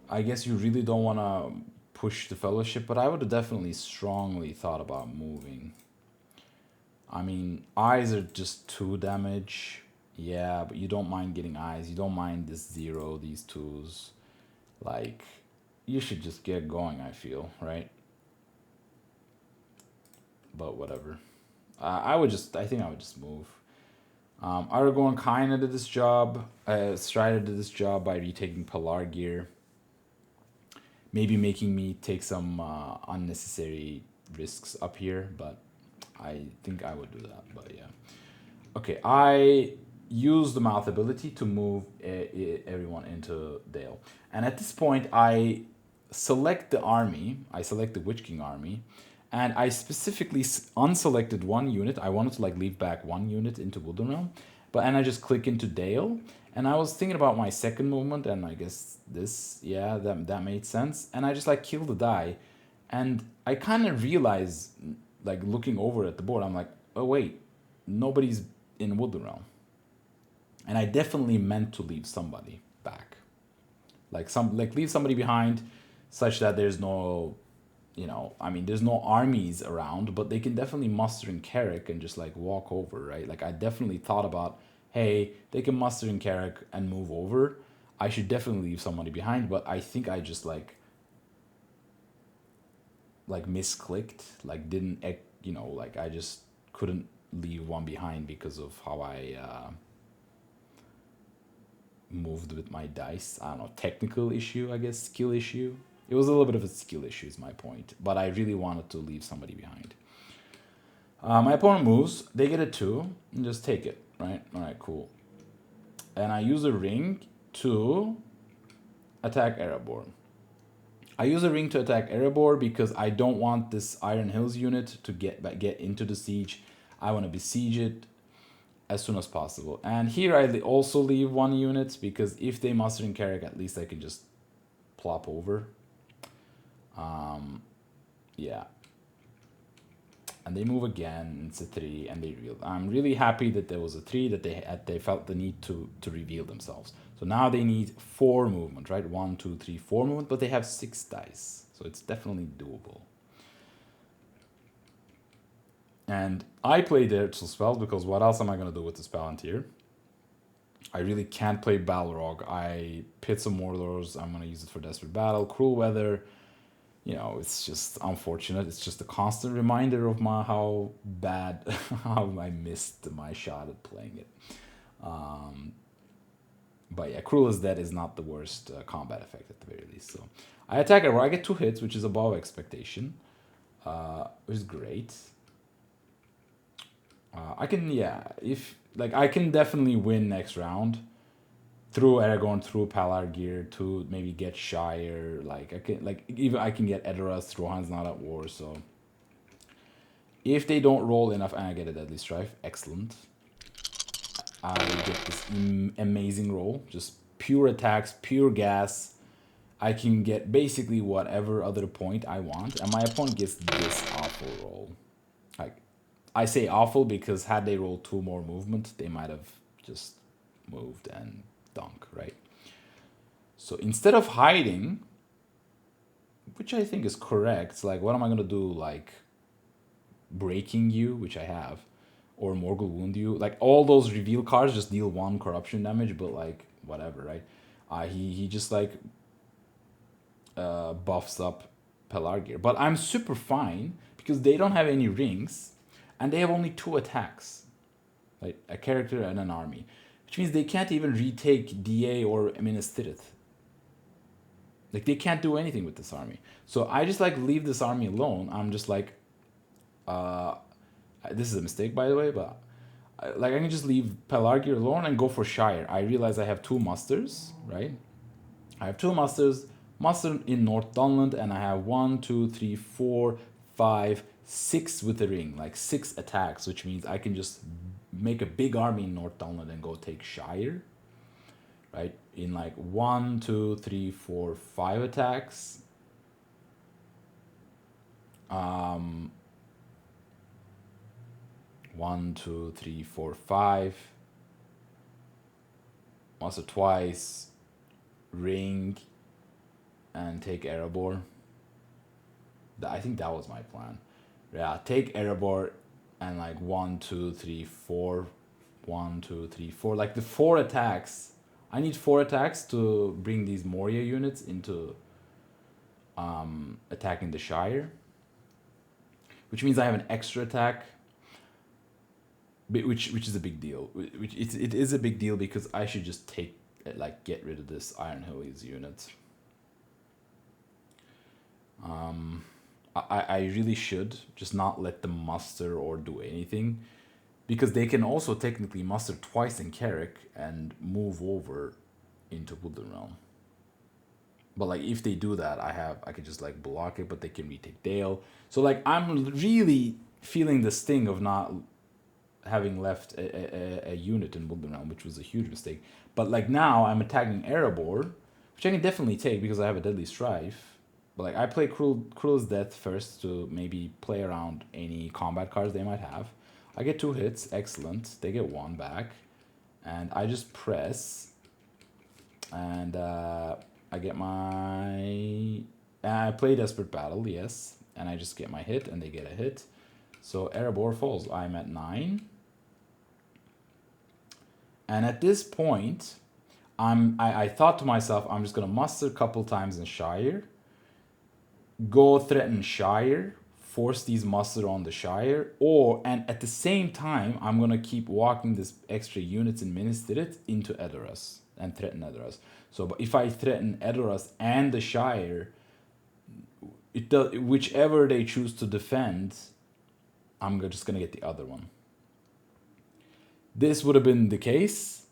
I guess you really don't want to push the Fellowship, but I would have definitely strongly thought about moving. I mean, eyes are just 2 damage. Yeah, but you don't mind getting eyes. You don't mind this 0, these 2s. Like, you should just get going, I feel, right? But whatever. I think I would just move. Aragorn kind of did this job. Strider did this job by retaking Pelargir. Maybe making me take some unnecessary risks up here, but I think I would do that, but yeah. Okay, I use the mouth ability to move everyone into Dale. And at this point, I select the army. I select the Witch King army. And I specifically unselected 1 unit. I wanted to like leave back 1 unit into Woodland Realm. And I just click into Dale. And I was thinking about my second movement, and I guess this, yeah, that made sense. And I just like kill the die. And I kind of realized, like looking over at the board, I'm like, oh wait, nobody's in Woodland Realm. And I definitely meant to leave somebody back. Like leave somebody behind such that there's no, there's no armies around, but they can definitely muster in Carrick and just like walk over, right? Like I definitely thought about, hey, they can muster in Carrick and move over. I should definitely leave somebody behind, but I think I just like misclicked, like didn't, like I just couldn't leave one behind because of how I moved with my dice. I don't know, technical issue, I guess, skill issue. It was a little bit of a skill issue is my point, but I really wanted to leave somebody behind. My opponent moves, they get a 2, and just take it, right? All right, cool. And I use a ring to attack Erebor. I use a ring to attack Erebor because I don't want this Iron Hills unit to get into the siege. I want to besiege it as soon as possible. And here I also leave 1 unit because if they muster in Carrick, at least I can just plop over. Yeah. And they move again. It's a 3, and they reveal. I'm really happy that there was a 3, that they felt the need to reveal themselves. So now they need 4 movement, right? 1, 2, 3, 4 movement, but they have 6 dice, so it's definitely doable. And I play the spell because what else am I going to do with this Palantir? I really can't play Balrog. I pit some Mordors. I'm going to use it for Desperate Battle. Cruel Weather. It's just unfortunate. It's just a constant reminder of how bad, how I missed my shot at playing it. But yeah, Cruel is Dead is not the worst combat effect at the very least. So I attack Erebor. I get 2 hits, which is above expectation, which is great. I can definitely win next round through Aragorn, through Pelargir, to maybe get Shire. I can get Edoras. Rohan's not at war, so if they don't roll enough and I get a Deadly Strife, excellent. I get this amazing roll, just pure attacks, pure gas. I can get basically whatever other point I want, and my opponent gets this awful roll. Like, I say awful because had they rolled 2 more movement, they might have just moved and dunk, right? So instead of hiding, which I think is correct, like, what am I gonna do? Like, breaking you, which I have, or Morgul wound you. Like, all those reveal cards just deal 1 corruption damage, but like, whatever, right? He just like buffs up Pelargir. But I'm super fine because they don't have any rings and they have only 2 attacks. Like a character and an army. Which means they can't even retake DA or Minas Tirith. Like, they can't do anything with this army. So I just like leave this army alone. I'm just like, this is a mistake, by the way, but like, I can just leave Pelargir alone and go for Shire. I realize I have 2 musters, right? I have 2 musters, muster in North Dunland, and I have 1, 2, 3, 4, 5, 6 with the ring, like 6 attacks, which means I can just make a big army in North Dunland and go take Shire, right? In like 1, 2, 3, 4, 5 attacks. 1, 2, 3, 4, 5. Muster twice, ring, and take Erebor. I think that was my plan. Yeah, take Erebor and like 1, 2, 3, 4. 1, 2, 3, 4. Like the 4 attacks. I need 4 attacks to bring these Moria units into attacking the Shire. Which means I have an extra attack. Which is a big deal. It is a big deal because I should just get rid of this Iron Hills unit. I really should just not let them muster or do anything, because they can also technically muster twice in Carrick and move over into Woodland Realm. But like, if they do that, I could just like block it, but they can retake Dale. So like, I'm really feeling the sting of not having left a unit in Woodland Realm, which was a huge mistake. But like, now I'm attacking Erebor, which I can definitely take because I have a Deadly Strife. But like, I play Cruel's Death first to maybe play around any combat cards they might have. I get 2 hits, excellent. They get 1 back. And I just press. And I get my... I play Desperate Battle, yes. And I just get my hit, and they get a hit. So Erebor falls. I'm at 9. And at this point, I thought to myself, I'm just going to muster a couple times in Shire, go threaten Shire, force these muster on the Shire, and at the same time, I'm going to keep walking this extra units in Minas Tirith into Edoras and threaten Edoras. So but if I threaten Edoras and the Shire, whichever they choose to defend, I'm just going to get the other one. This would have been the case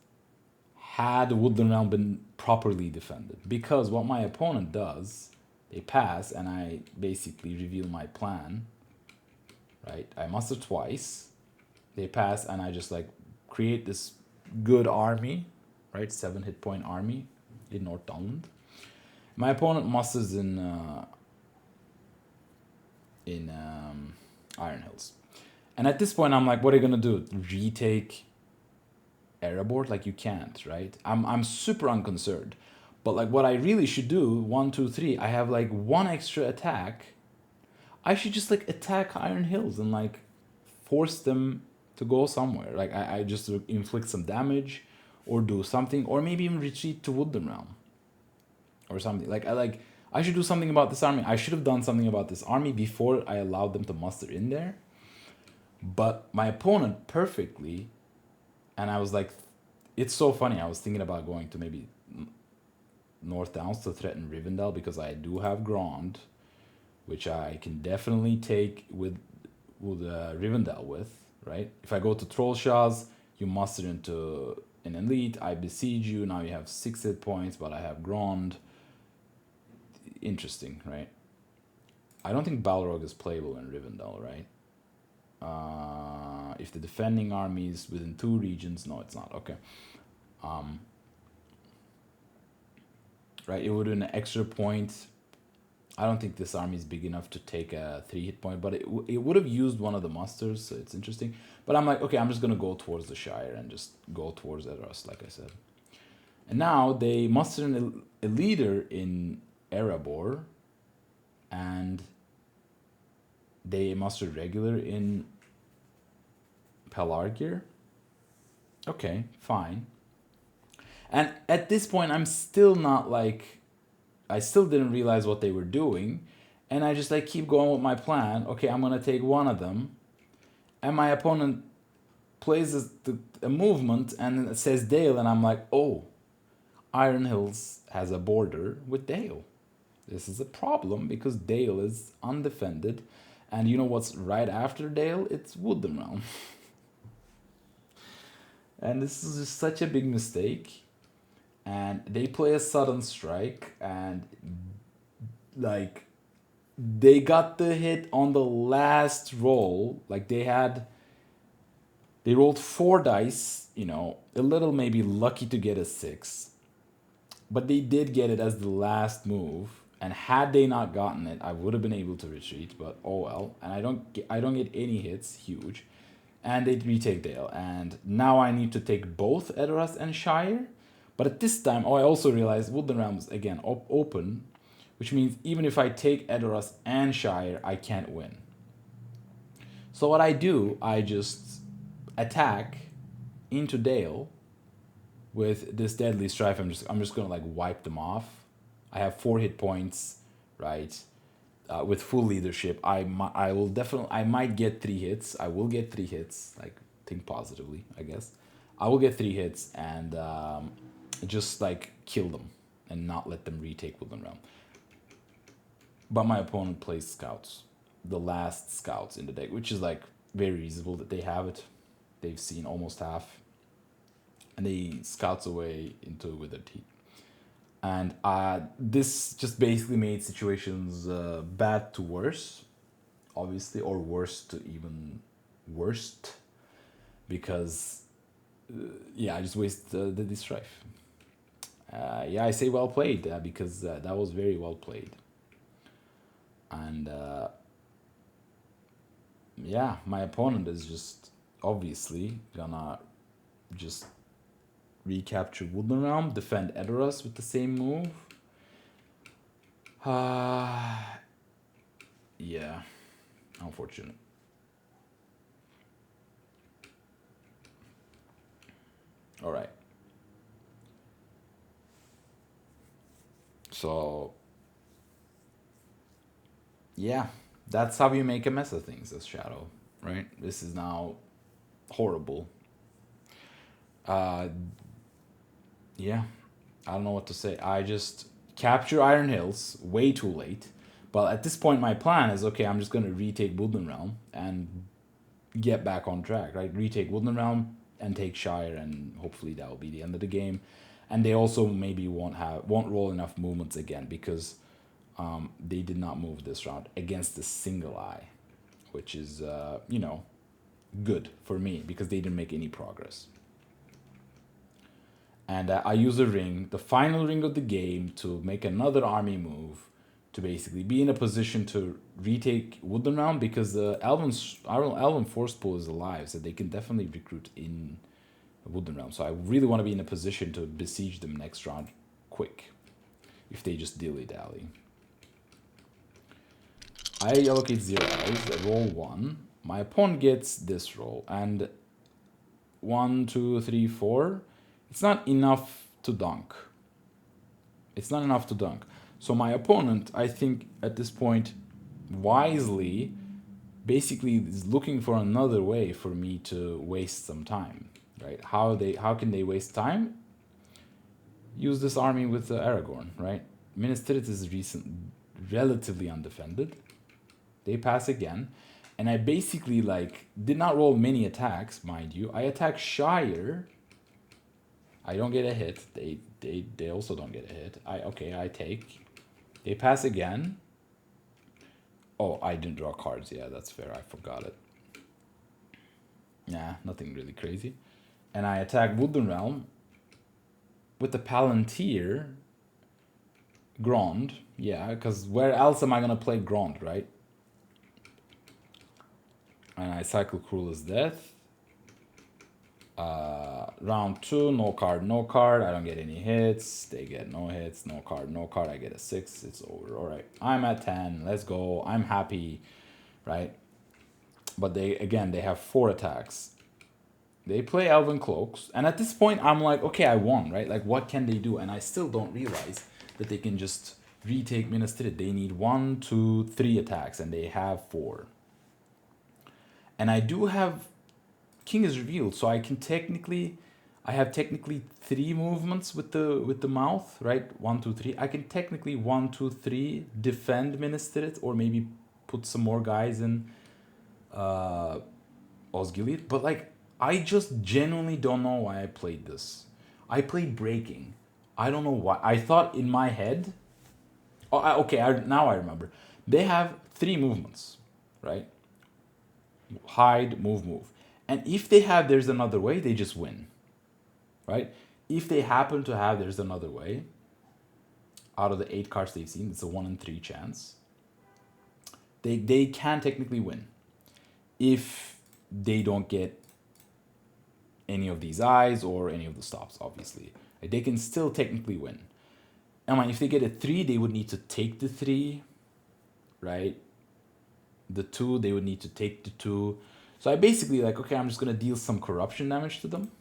had Woodland Realm been properly defended. Because what my opponent does, they pass, and I basically reveal my plan. Right? I muster twice. They pass, and I just like create this good army. Right? 7 hit point army in North Dunland. My opponent musters in Iron Hills. And at this point, I'm like, what are you going to do? Retake Erebor? Like, you can't, right? I'm super unconcerned. But like, what I really should do, 1, 2, 3, I have like 1 extra attack. I should just like attack Iron Hills and like force them to go somewhere. Like, I just inflict some damage or do something, or maybe even retreat to Woodland Realm or something. I should do something about this army. I should have done something about this army before I allowed them to muster in there. But my opponent perfectly, and I was like, it's so funny. I was thinking about going to maybe North Downs to threaten Rivendell because I do have Grond, which I can definitely take with Rivendell with, right? If I go to Trollshaws, you muster into an elite, I besiege you, now you have 6 hit points, but I have Grond. Interesting, right? I don't think Balrog is playable in Rivendell, right? If the defending army is within 2 regions, no, it's not. Okay. Right, it would an extra point. I don't think this army is big enough to take a 3 hit point, but it would have used one of the musters, so it's interesting. But I'm like, okay, I'm just gonna go towards the Shire and just go towards Edoras, like I said. And now they mustered a leader in Erebor, and they mustered regular in Pelargir. Okay, fine. And at this point, I'm still not like, I still didn't realize what they were doing. And I just like keep going with my plan. Okay, I'm going to take one of them. And my opponent plays a movement and it says Dale. And I'm like, oh, Iron Hills has a border with Dale. This is a problem because Dale is undefended. And you know what's right after Dale? It's Woodland Realm. And this is just such a big mistake. And they play a sudden strike, and like they got the hit on the last roll. Like they rolled 4 dice, you know, a little maybe lucky to get a 6, but they did get it as the last move. And had they not gotten it, I would have been able to retreat. But oh well. And I don't get any hits. Huge. And they retake Dale, and now I need to take both Edoras and Shire. But at this time, I also realized Woodland Realms, again, open, which means even if I take Edoras and Shire, I can't win. So what I do, I just attack into Dale with this Deadly Strife. I'm just going to like wipe them off. I have 4 hit points, right? With full leadership, I might get 3 hits. I will get 3 hits. Like, think positively, I guess. I will get 3 hits and just like kill them and not let them retake Woodland Realm. But my opponent plays scouts, the last scouts in the deck, which is like very reasonable that they have it. They've seen almost half, and they scouts away into Withered Heat. And this just basically made situations bad to worse, obviously, or worse to even worst, because I just wasted the strife. I say well played because that was very well played. And my opponent is just obviously gonna just recapture Woodland Realm, defend Edoras with the same move. Unfortunate. All right. So, that's how you make a mess of things as Shadow, right? This is now horrible. I don't know what to say. I just capture Iron Hills way too late. But at this point, my plan is, okay, I'm just going to retake Woodland Realm and get back on track, right? Retake Woodland Realm and take Shire, and hopefully that will be the end of the game. And they also maybe won't roll enough movements again because they did not move this round against the single eye, which is, good for me because they didn't make any progress. And I use a ring, the final ring of the game, to make another army move to basically be in a position to retake Woodland Realm because the Elven Force Pool is alive, so they can definitely recruit in Woodland Realm. So I really want to be in a position to besiege them next round quick if they just dilly-dally. I allocate 0 eyes, I roll 1. My opponent gets this roll, and 1, 2, 3, 4. It's not enough to dunk. So my opponent, I think at this point, wisely, basically is looking for another way for me to waste some time, right? How can they waste time? Use this army with Aragorn, right? Minas Tirith is relatively undefended. They pass again. And I basically did not roll many attacks, mind you. I attack Shire. I don't get a hit. They also don't get a hit. I take. They pass again. Oh, I didn't draw cards. Yeah, that's fair. I forgot it. Yeah, nothing really crazy. And I attack Wooden Realm with the Palantir Grand. Yeah, because where else am I gonna play Grand, right? And I cycle Cruel's Death. Round two, no card, no card. I don't get any hits. They get no hits, no card, no card. I get a 6. It's over. All right, I'm at 10. Let's go. I'm happy, right? But they have 4 attacks. They play Elven Cloaks, and at this point, I'm like, okay, I won, right? Like, what can they do? And I still don't realize that they can just retake Minas Tirith. They need 1, 2, 3 attacks, and they have 4. And I do have King is revealed, so I have technically 3 movements with the mouth, right? 1, 2, 3. I can technically 1, 2, 3 defend Minas Tirith, or maybe put some more guys in Osgiliath, but like I just genuinely don't know why I played this. I played Breaking. I don't know why. I thought in my head. Oh, okay. Now I remember. They have 3 movements, right? Hide, move, move. And if they have there's another way, they just win, right? If they happen to have there's another way, out of the 8 cards they've seen, it's a 1 in 3 chance. They can technically win if they don't get any of these eyes or any of the stops, obviously. Like, they can still technically win. I mean, if they get a 3, they would need to take the 3, right? The 2, they would need to take the 2. So I basically like, okay, I'm just going to deal some corruption damage to them.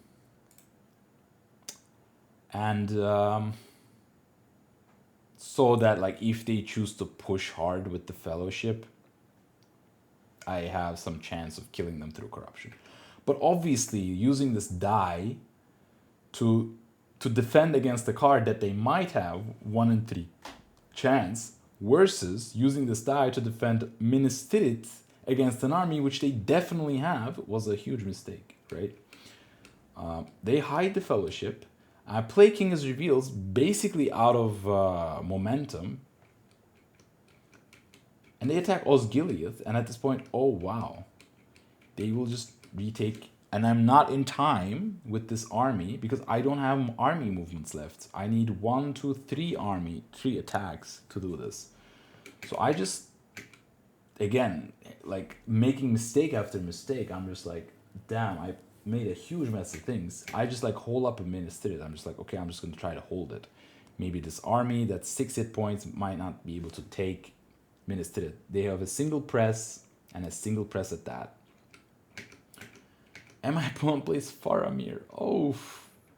And so that like if they choose to push hard with the Fellowship, I have some chance of killing them through corruption. But obviously, using this die to defend against a card that they might have 1 in 3 chance, versus using this die to defend Minas Tirith against an army which they definitely have, was a huge mistake, right? They hide the Fellowship. I play King's Reveals basically out of momentum. And they attack Osgiliath, and at this point, oh wow. They will just retake, and I'm not in time with this army because I don't have army movements left. I need 1, 2, 3 attacks to do this. So I just, again, like making mistake after mistake, I'm just like, damn, I made a huge mess of things. I just like hold up a Minas Tirith. I'm just like, okay, I'm just gonna try to hold it. Maybe this army that's 6 hit points might not be able to take Minas Tirith. They have a single press and a single press at that. And my opponent plays Faramir. Oh,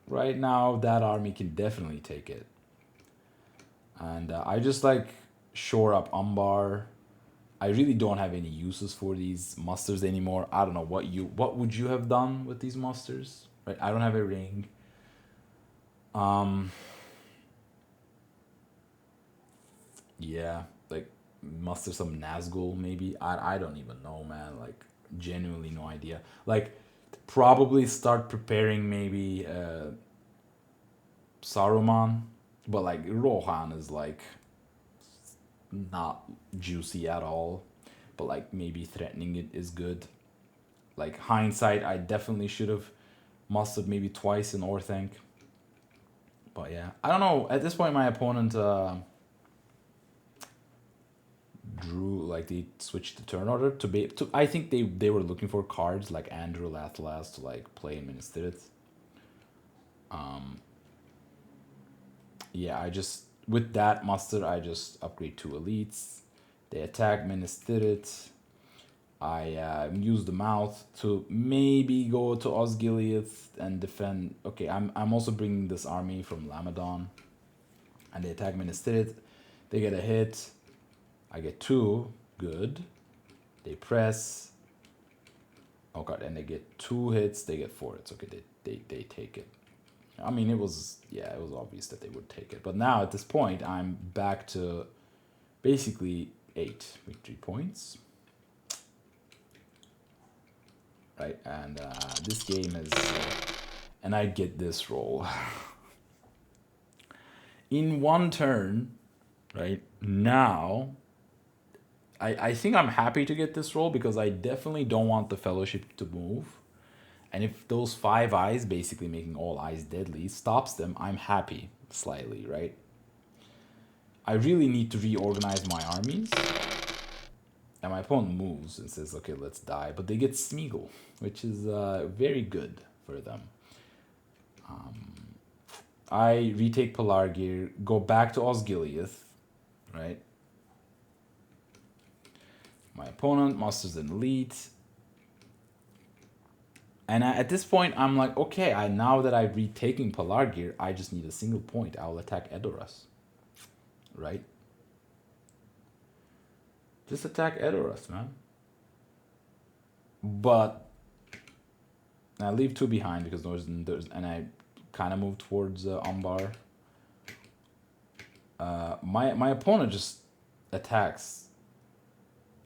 right now that army can definitely take it. And I just like shore up Umbar. I really don't have any uses for these musters anymore. I don't know what would you have done with these musters? Right? I don't have a ring. Yeah, like muster some Nazgul maybe. I don't even know, man. Like genuinely no idea. Like probably start preparing maybe Saruman, but like Rohan is like not juicy at all, but like maybe threatening it is good. Like hindsight, I definitely should have mustered maybe twice in Orthanc. But yeah, I don't know. At this point, my opponent drew like they switched the turn order to be. To, I think they were looking for cards like Andrew Lathalas to like play in Minas Tirith. Yeah, I just with that muster, I just upgrade 2 elites. They attack Minas Tirith. I use the mouth to maybe go to Osgiliath and defend. Okay, I'm also bringing this army from Lamadon, and they attack Minas Tirith. They get a hit. I get 2. Good. They press. Oh god, and they get 2 hits. They get 4 hits. Okay, they take it. I mean, it was obvious that they would take it. But now at this point, I'm back to basically 8 victory points. Right, and this game is, and I get this roll in 1 turn. Right now, I think I'm happy to get this roll because I definitely don't want the Fellowship to move. And if those 5 eyes, basically making all eyes deadly, stops them, I'm happy slightly, right? I really need to reorganize my armies. And my opponent moves and says, okay, let's die. But they get Smeagol, which is very good for them. I retake Pelargir, go back to Osgiliath, right? My opponent musters an elite. And at this point, I'm like, okay, now that I've retaken Pelargir, I just need a single point. I'll attack Edoras, right? Just attack Edoras, man. But I leave 2 behind because and I kind of move towards Umbar. My opponent just attacks,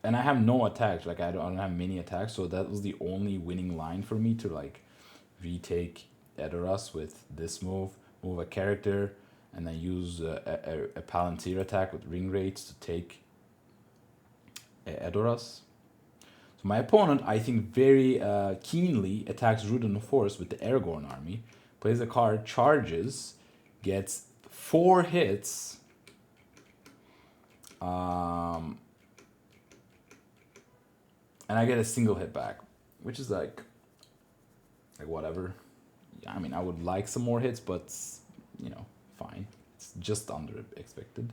and I have no attacks. Like I don't have many attacks, so that was the only winning line for me to like retake Edoras with this move a character, and then use a Palantir attack with ring rates to take Edoras. So my opponent, I think, very keenly attacks Rudin Forest with the Aragorn army, plays a card, charges, gets 4 hits, and I get a single hit back, which is like whatever. I mean, I would like some more hits, but fine. It's just under expected.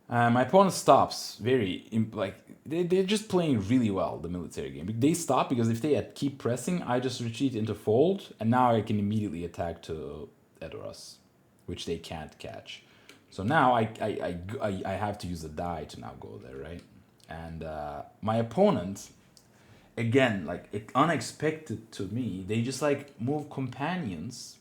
My opponent stops they're just playing really well the military game. They stop because if they keep pressing, I just retreat into fold, and now I can immediately attack to Edoras, which they can't catch. So now I have to use a die to now go there, right? And my opponent, again, like unexpected to me, they just like move companions,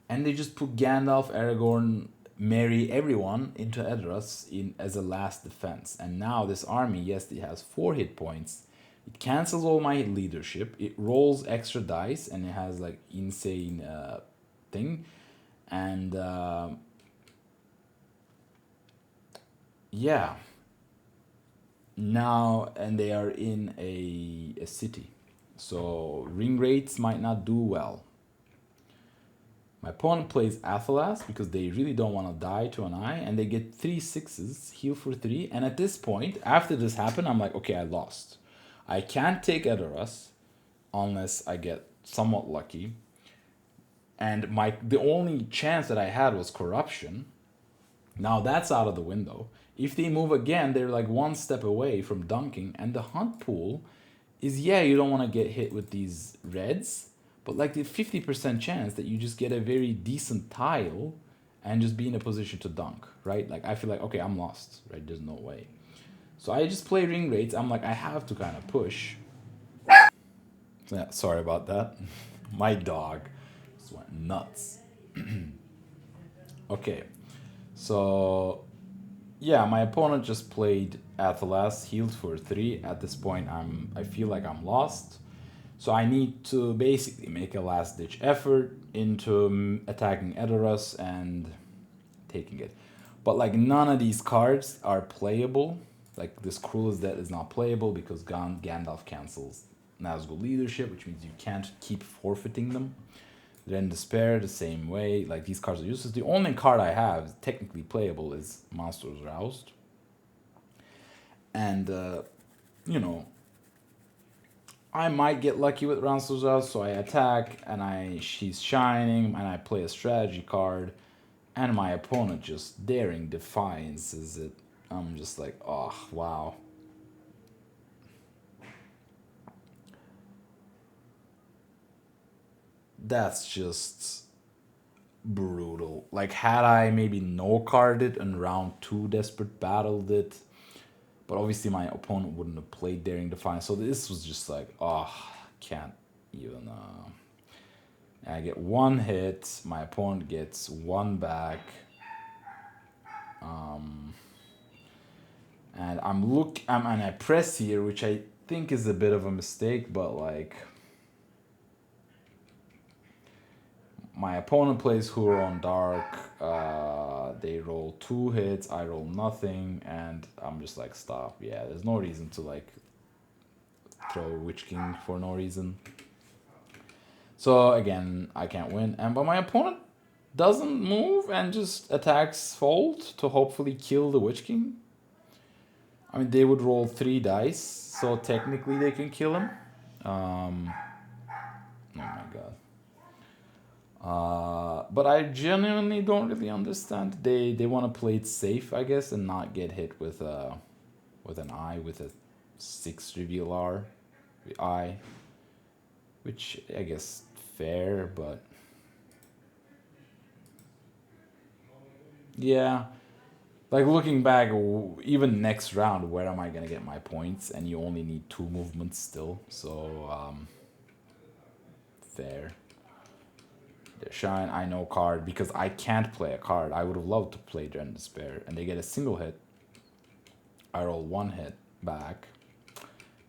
and they just put Gandalf, Aragorn, Merry, everyone into Edoras as a last defense. And now this army, yes, it has 4 hit points. It cancels all my leadership. It rolls extra dice, and it has like insane thing. And yeah. Now, and they are in a city. So ring rates might not do well. My opponent plays Athelas because they really don't want to die to an eye, and they get 3 6s, heal for 3. And at this point, after this happened, I'm like, okay, I lost. I can't take Edoras unless I get somewhat lucky. And the only chance that I had was corruption. Now that's out of the window. If they move again, they're like 1 step away from dunking. And the hunt pool is, you don't want to get hit with these reds, but like the 50% chance that you just get a very decent tile and just be in a position to dunk, right? Like I feel like, okay, I'm lost, right? There's no way. So I just play ring rates. I'm like, I have to kind of push. Yeah, sorry about that. My dog just went nuts. Okay, so yeah, my opponent just played Athelas, healed for 3. At this point, I feel like I'm lost. So I need to basically make a last-ditch effort into attacking Edoras and taking it. But like none of these cards are playable. Like this Cruel is Dead is not playable because Gandalf cancels Nazgul leadership, which means you can't keep forfeiting them. Then Despair the same way. Like these cards are useless. The only card I have technically playable is Monsters Roused. And I might get lucky with Monsters Roused, so I attack and she's shining and I play a strategy card, and my opponent just daring defiance is it. I'm just like, oh wow. That's just brutal. Like had I maybe no carded and round 2 desperate battled it, but obviously my opponent wouldn't have played Daring Defiance. So this was just like, oh, can't even. I get 1 hit. My opponent gets 1 back. And and I press here, which I think is a bit of a mistake, but like. My opponent plays Huron Dark. They roll 2 hits. I roll nothing, and I'm just like, stop. Yeah, there's no reason to like throw Witch King for no reason. So again, I can't win. But my opponent doesn't move and just attacks Fold to hopefully kill the Witch King. I mean, they would roll 3 dice, so technically they can kill him. Oh my god. But I genuinely don't really understand. They want to play it safe, I guess, and not get hit with an eye, with a 6 reveal R eye, which I guess fair, but yeah. Like, looking back, even next round, where am I gonna get my points? And you only need 2 movements still, so fair. Their Shine, I know card, because I can't play a card. I would have loved to play Dread Despair, and they get a single hit. I roll 1 hit back,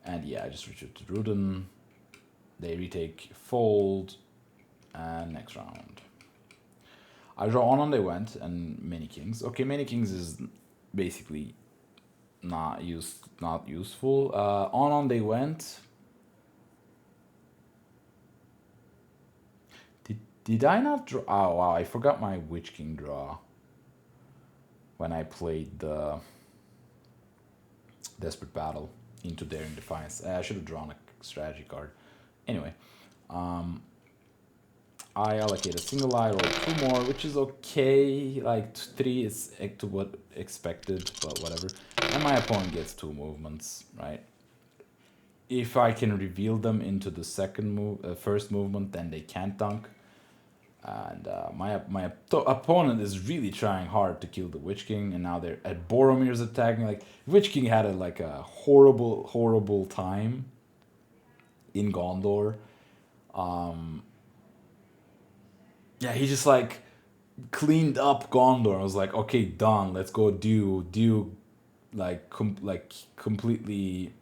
and yeah, I just retreat to Rudin. They retake Fold, and next round. I draw On They Went and Many Kings. Okay, Many Kings is basically not useful. On They Went. Did I not draw? Oh wow, I forgot my Witch King draw when I played the Desperate Battle into Daring Defiance. I should have drawn a strategy card. Anyway, I allocate a single eye, roll 2 more, which is okay. Like 3 is to what expected, but whatever. And my opponent gets 2 movements, right? If I can reveal them into the first movement, then they can't dunk. And my opponent is really trying hard to kill the Witch King, and now they're at Boromir's attacking. Like, Witch King had a horrible time in Gondor. Yeah, he just like cleaned up Gondor. I was like, okay, done. Let's go do like completely,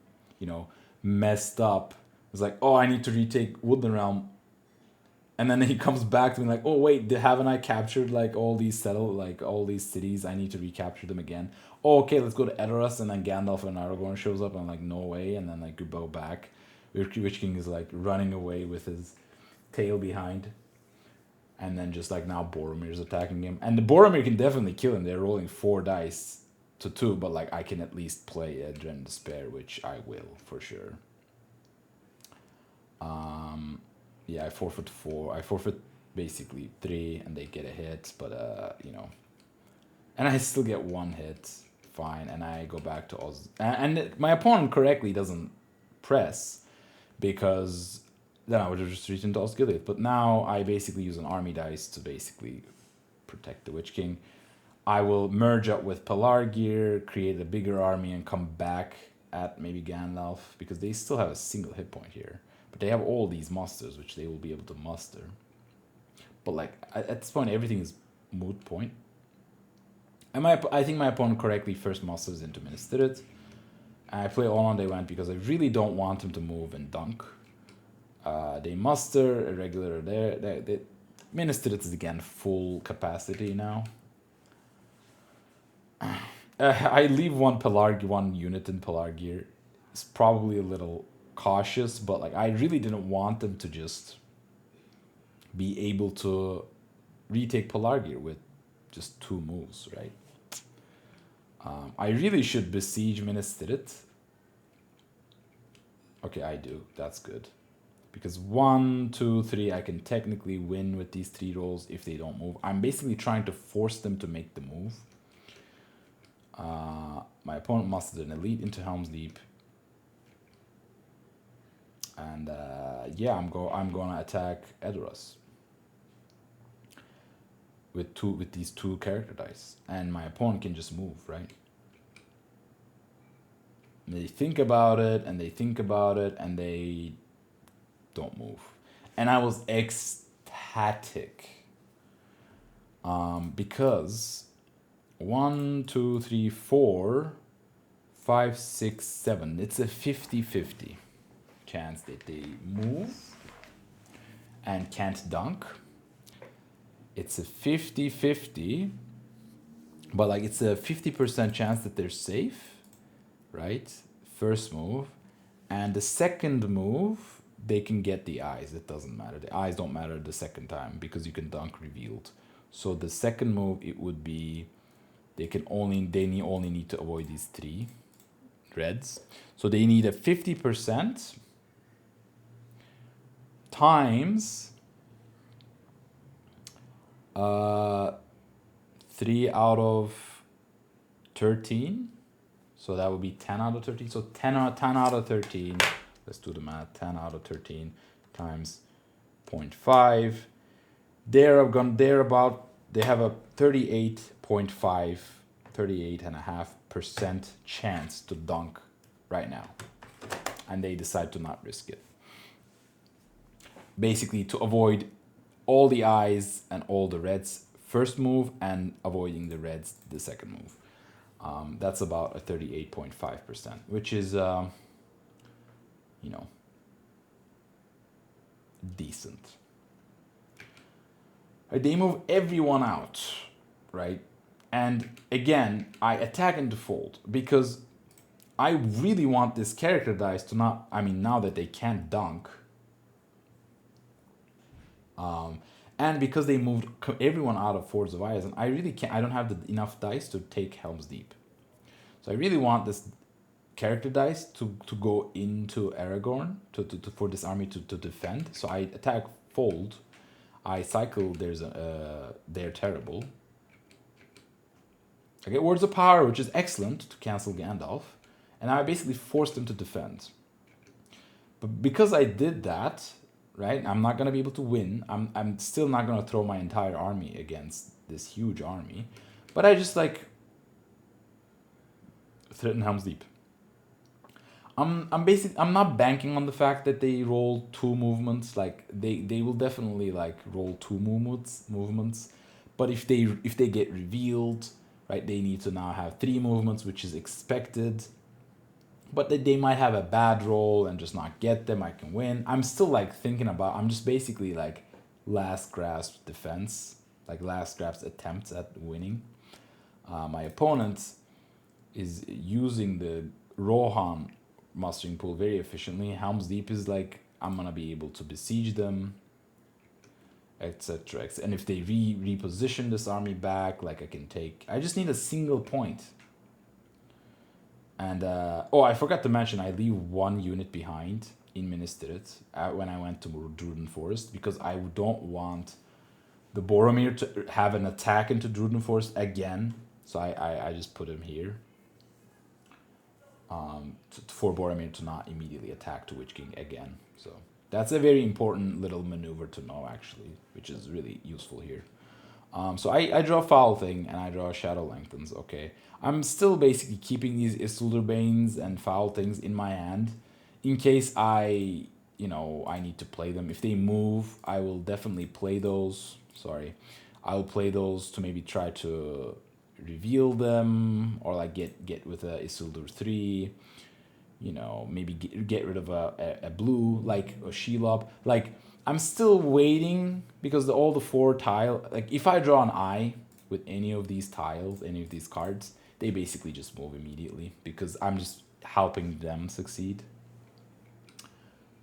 messed up. It's like, oh, I need to retake Woodland Realm. And then he comes back to me like, oh wait, haven't I captured like all these cities? I need to recapture them again. Oh, okay, let's go to Edoras, and then Gandalf and Aragorn shows up, and I'm like, no way. And then like we go back. Witch King is like running away with his tail behind. And then just like now Boromir's attacking him. And the Boromir can definitely kill him. They're rolling 4 dice to 2, but like I can at least play a Dread Despair, which I will for sure. Yeah, I forfeit 4. I forfeit basically 3, and they get a hit, but and I still get 1 hit, fine, and I go back to Oz. And my opponent correctly doesn't press, because then I would have just reached into Osgiliath. But now I basically use an army dice to basically protect the Witch King. I will merge up with Pelargir, create a bigger army, and come back at maybe Gandalf, because they still have a single hit point here. But they have all these musters, which they will be able to muster. But like at this point, everything is moot point. And I think my opponent correctly first musters into Minas Tirith. I play On They Went because I really don't want him to move and dunk. They muster a regular there. Minas Tirith is again full capacity now. I leave one unit in Pelargir. It's probably a little cautious, but like I really didn't want them to just be able to retake Pelargir with just 2 moves, right? I really should besiege Minas Tirith. Okay, I do. That's good. Because 1, 2, 3, I can technically win with these 3 rolls if they don't move. I'm basically trying to force them to make the move. My opponent mustered an elite into Helm's Deep. And yeah, I'm gonna attack Edoras with these 2 character dice, and my opponent can just move, right? And they think about it, and and they don't move, and I was ecstatic, because 1, 2, 3, 4, 5, 6, 7. It's a 50-50 chance that they move and can't dunk. It's a 50-50, but like it's a 50% chance that they're safe, right? First move. And the second move, they can get the eyes. It doesn't matter. The eyes don't matter the second time because you can dunk revealed. So the second move, it would be only need to avoid these 3 reds. So they need a 50% times 3 out of 13. So that would be 10 out of 13. So 10 out of 13. Let's do the math. 10 out of 13 times 0.5. They have a 38.5% chance to dunk right now. And they decide to not risk it. Basically, to avoid all the eyes and all the reds first move and avoiding the reds the second move. That's about a 38.5%, which is, decent. They move everyone out, right? And again, I attack and default because I really want this character dice to not, now that they can't dunk, and because they moved everyone out of Fords of Eyes, and I really can't, I don't have enough dice to take Helm's Deep. So I really want this character dice to go into Aragorn for this army to defend. So I attack fold. I cycle they're terrible. I get Words of Power, which is excellent to cancel Gandalf. And I basically forced him to defend. But because I did that, right, I'm not going to be able to win. I'm still not going to throw my entire army against this huge army. But I just threaten Helm's Deep. I'm not banking on the fact that they roll 2 movements. They will definitely roll 2 movements. But if they get revealed, right, they need to now have 3 movements, which is expected. But they might have a bad roll and just not get them. I can win. I'm still thinking about. I'm just basically last grasp defense, last grasp attempts at winning. My opponent is using the Rohan mustering pool very efficiently. Helm's Deep is I'm gonna be able to besiege them, etc. And if they reposition this army back, I can take. I just need a single point. And I forgot to mention, I leave 1 unit behind in Minas Tirith when I went to Druden Forest because I don't want the Boromir to have an attack into Druden Forest again. So I just put him here. For Boromir to not immediately attack to Witch King again. So that's a very important little maneuver to know, actually, which is really useful here. So I draw Foul Thing and I draw Shadow Lengthens. Okay, I'm still basically keeping these Isildur Banes and Foul Things in my hand in case I need to play them. If they move, I will definitely play those. I'll play those to maybe try to reveal them or get with a Isildur 3. Maybe get rid of a blue like a Shelob. I'm still waiting because all the 4 tile, if I draw an eye with any of these tiles, any of these cards, they basically just move immediately because I'm just helping them succeed.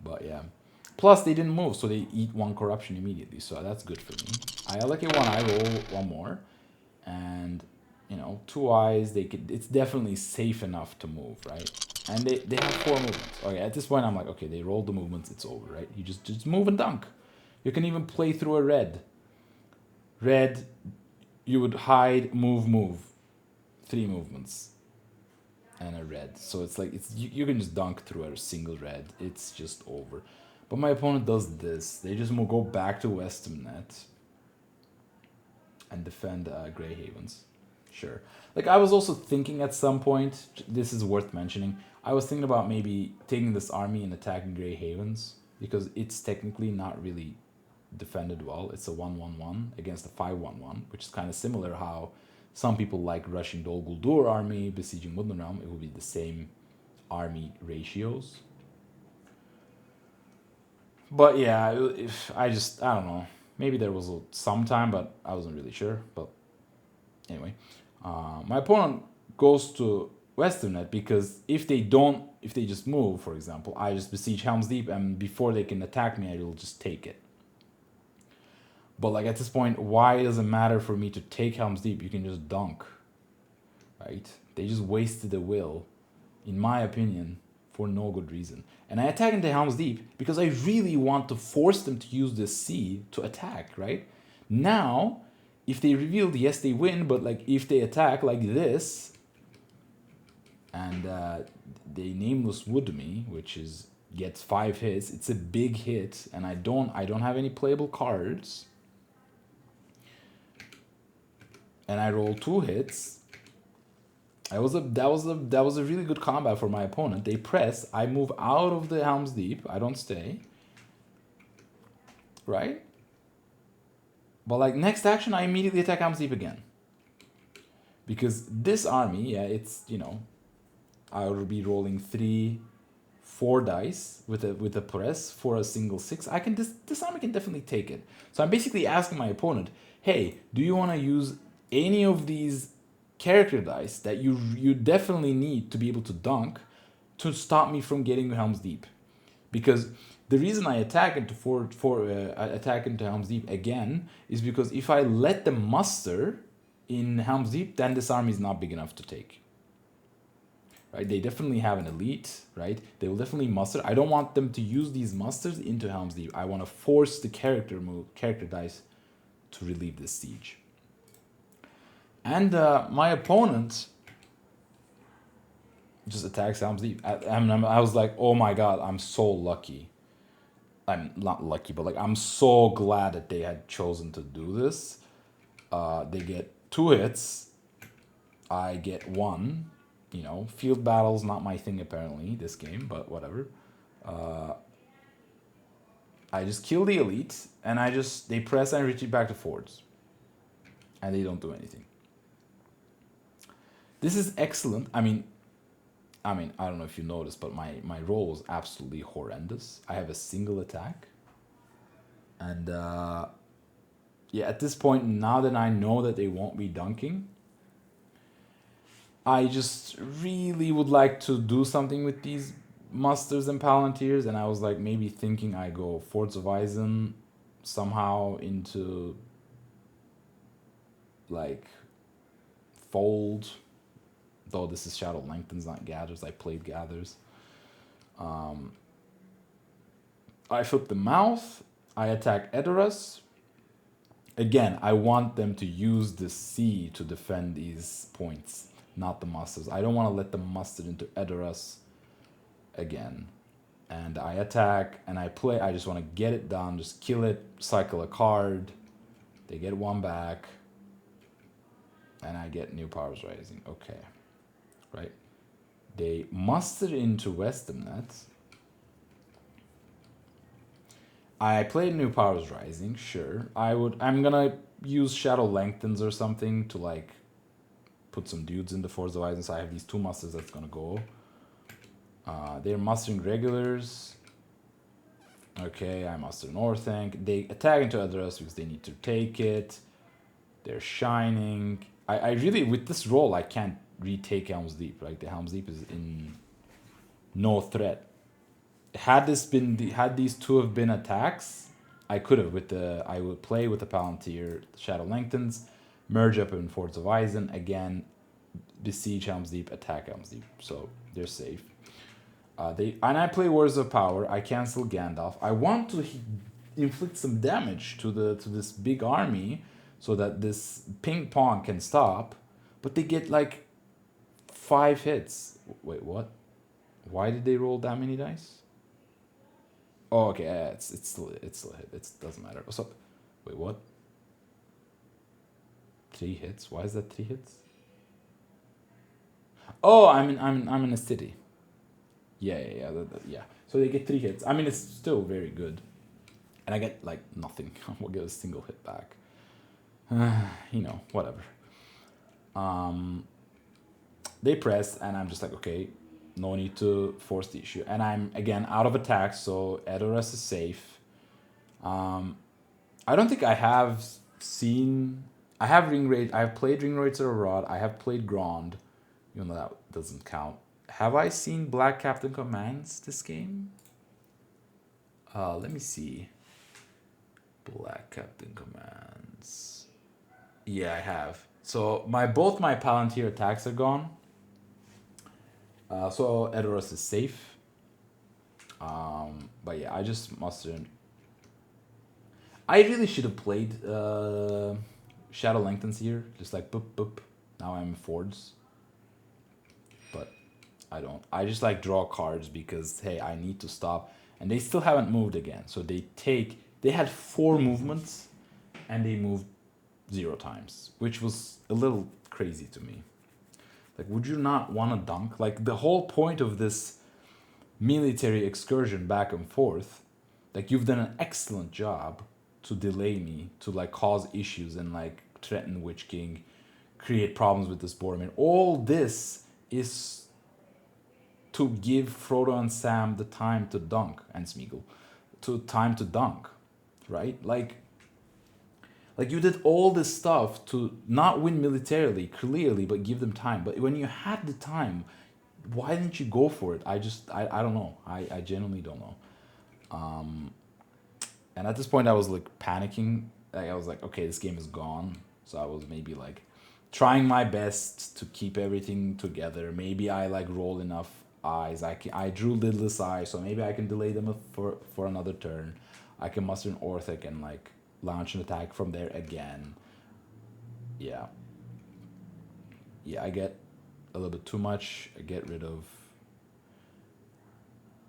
But yeah. Plus they didn't move, so they eat 1 corruption immediately, so that's good for me. I allocate 1 eye, roll 1 more, and 2 eyes, it's definitely safe enough to move, right? And they have 4 movements. Okay, at this point I'm okay, they rolled the movements, it's over, right? You just move and dunk. You can even play through a red. Red, you would hide, move. 3 movements. And a red. So it's you can just dunk through a single red. It's just over. But my opponent does this. They just go back to Westamnet and defend Grey Havens. Sure. I was also thinking at some point, this is worth mentioning, I was thinking about maybe taking this army and attacking Grey Havens because it's technically not really defended well. It's a 1/1/1 against a 5/1/1, which is kind of similar how some people rushing Dol Guldur army, besieging Woodland Realm. It will be the same army ratios. But yeah, I don't know. Maybe there was some time, but I wasn't really sure. But anyway, my opponent goes to Westernet, because if they just move, for example, I just besiege Helm's Deep, and before they can attack me, I will just take it. But like at this point, why does it matter for me to take Helm's Deep? You can just dunk, right? They just wasted the will, in my opinion, for no good reason. And I attack into Helm's Deep because I really want to force them to use this sea to attack, right? Now, if they revealed, yes, they win, but like if they attack like this, and they Nameless Wood me, which is gets 5 hits, it's a big hit, and I don't have any playable cards, and I roll 2 hits. That was a really good combat for my opponent. They press, I move out of the Helm's Deep, I don't stay, right? But like next action, I immediately attack Helm's Deep again, because this army, yeah, it's, you know, I will be rolling 4 dice with a press for a single 6. I can this army can definitely take it. So I'm basically asking my opponent, hey, do you want to use any of these character dice that you definitely need to be able to dunk to stop me from getting Helm's Deep? Because the reason I attack into attack into Helm's Deep again is because if I let them muster in Helm's Deep, then this army is not big enough to take. Right? They definitely have an elite, right? They will definitely muster. I don't want them to use these musters into Helm's Deep. I want to force the character dice to relieve this siege. And my opponent just attacks Helm's Deep. I was like, oh my god, I'm so lucky. I'm not lucky, but like I'm so glad that they had chosen to do this. They get 2 hits. I get 1. You know, field battle's not my thing apparently this game, but whatever. I just kill the elite, and they press and retreat back to forts, and they don't do anything. This is excellent. I mean, I don't know if you noticed, but my roll was absolutely horrendous. I have a single attack, and yeah, at this point, now that I know that they won't be dunking, I just really would like to do something with these musters and palantirs, and I was like maybe thinking I go Forts of Eisen somehow into like Fold, though this is Shadow Lengthens, not Gathers. I played Gathers. I flip the mouth. I attack Edoras. Again, I want them to use the sea to defend these points, not the musters. I don't want to let them muster into Edoras again. And I attack, and I play. I just want to get it done, just kill it, cycle a card. They get 1 back. And I get New Powers Rising. Okay. Right? They muster into Westernet. I played New Powers Rising, sure. I'm gonna use Shadow Lengthens or something to like put some dudes in the Force of Eisen, so I have these 2 musters that's gonna go. They're mustering regulars. Okay, I muster Northank. They attack into Edoras because they need to take it. They're shining. I really, with this roll, I can't retake Helm's Deep. Like the Helm's Deep is in no threat. Had these 2 have been attacks, I could have I would play with the Palantir, Shadow Lengthens, merge up in Forts of Eisen, again, besiege Helm's Deep, attack Helm's Deep. So they're safe. I play Words of Power. I cancel Gandalf. I want to inflict some damage to this big army so that this ping pong can stop, but they get like 5 hits. Wait, what? Why did they roll that many dice? Oh, okay, yeah, it's still a hit. It doesn't matter. So, wait, what? 3 hits? Why is that 3 hits? Oh, I'm in a city. Yeah. So they get 3 hits. I mean, it's still very good, and I get like nothing. We'll get a single hit back. You know, whatever. They press, and I'm just like, okay, no need to force the issue. And I'm, again, out of attack, so Edoras is safe. I don't think I have seen... I have played Ringwraiths of Rod. I have played Grond. Even though that doesn't count. Have I seen Black Captain Commands this game? Let me see. Black Captain Commands. Yeah, I have. So both my Palantir attacks are gone. So Edoras is safe. But yeah, I just mustered. I really should have played Shadow Lengthens here. Just like boop boop. Now I'm Fords. But I don't. I just like draw cards because hey, I need to stop. And they still haven't moved again. So they had 4 movements and they moved 0 times, which was a little crazy to me. Like, would you not want to dunk? Like, the whole point of this military excursion back and forth, like, you've done an excellent job to delay me, to like cause issues and like threaten Witch King, create problems with this board. I mean, all this is to give Frodo and Sam the time to dunk, and Smeagol, to time to dunk, right? Like you did all this stuff to not win militarily, clearly, but give them time. But when you had the time, why didn't you go for it? I don't know. I genuinely don't know. And at this point, I was like panicking. Like, I was like, okay, this game is gone. So I was maybe like trying my best to keep everything together. Maybe I like roll enough eyes. I drew lidless eyes, so maybe I can delay them for another turn. I can muster an Orthic and like launch an attack from there again. Yeah. Yeah, I get a little bit too much. I get rid of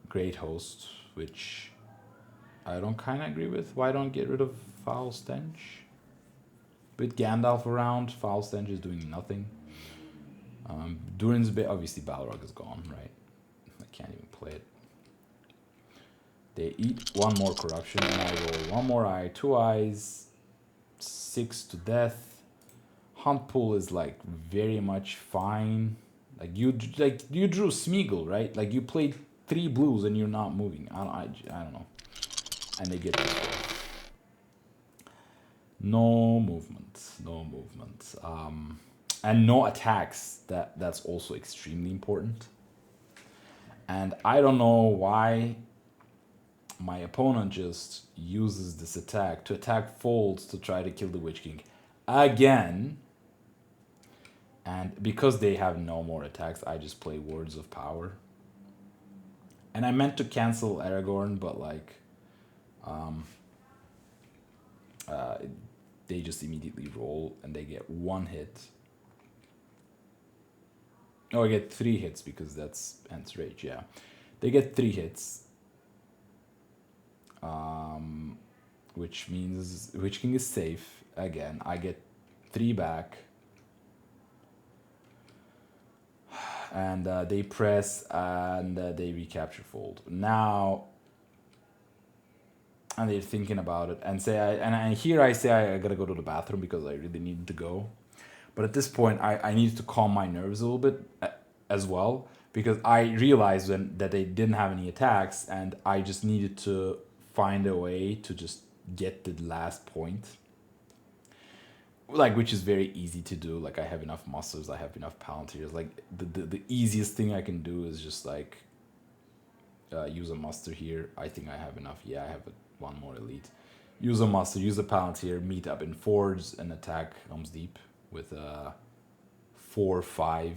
Great Host, which I don't kind of agree with. Why don't get rid of Foul Stench? With Gandalf around, Foul Stench is doing nothing. Durin's bit, obviously Balrog is gone, right? I can't even play it. They eat 1 more corruption, and I roll 1 more eye, 2 eyes, 6 to death. Hunt pool is like very much fine. Like you drew Smeagol, right? Like you played 3 blues and you're not moving. I don't know. And they get this way. No movement, no movement, and no attacks. That's also extremely important. And I don't know why my opponent just uses this attack to attack Folds to try to kill the Witch King again. And because they have no more attacks, I just play Words of Power. And I meant to cancel Aragorn, but like, they just immediately roll and they get 1 hit. Oh, I get 3 hits because that's Ents Rage, yeah. They get 3 hits. Which means Witch King is safe. Again, I get 3 back. And they press and they recapture Fold. Now, and they're thinking about it and here I say I gotta go to the bathroom because I really need to go. But at this point, I needed to calm my nerves a little bit as well, because I realized that they didn't have any attacks, and I just needed to find a way to just get the last point. Like, which is very easy to do. Like, I have enough musters, I have enough Palantirs. Like, the easiest thing I can do is just, like, use a muster here. I think I have enough. Yeah, I have 1 more elite. Use a muster, use a Palantir, meet up in Fords, and attack Helm's Deep with a 4-5,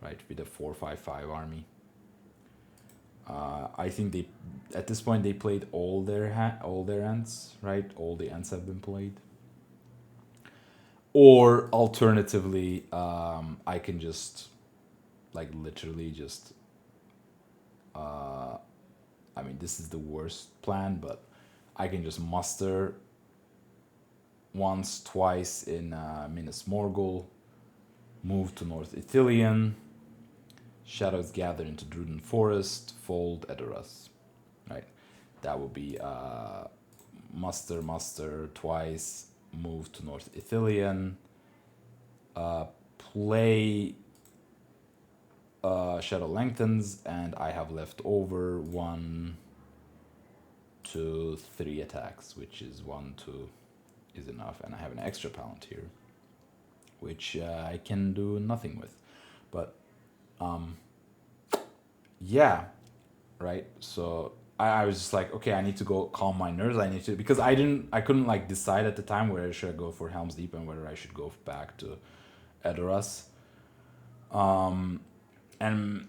right? With a 4-5-5 army. I think they, at this point, they played all their ends, right? All the ends have been played. Or alternatively, I can just, like, literally just, I mean, this is the worst plan, but I can just muster once, twice in Minas Morgul, move to North Ithilien, Shadows Gather into Druden Forest, Fold Edoras, right? That would be muster twice, move to North Ithilien, play Shadow Lengthens, and I have left over 1, 2, 3 attacks, which is 1, 2 is enough, and I have an extra Palantir. which I can do nothing with. But yeah, right. So I was just like, okay, I need to go calm my nerves. I need to, because I couldn't like decide at the time whether I should go for Helm's Deep and whether I should go back to Edoras. And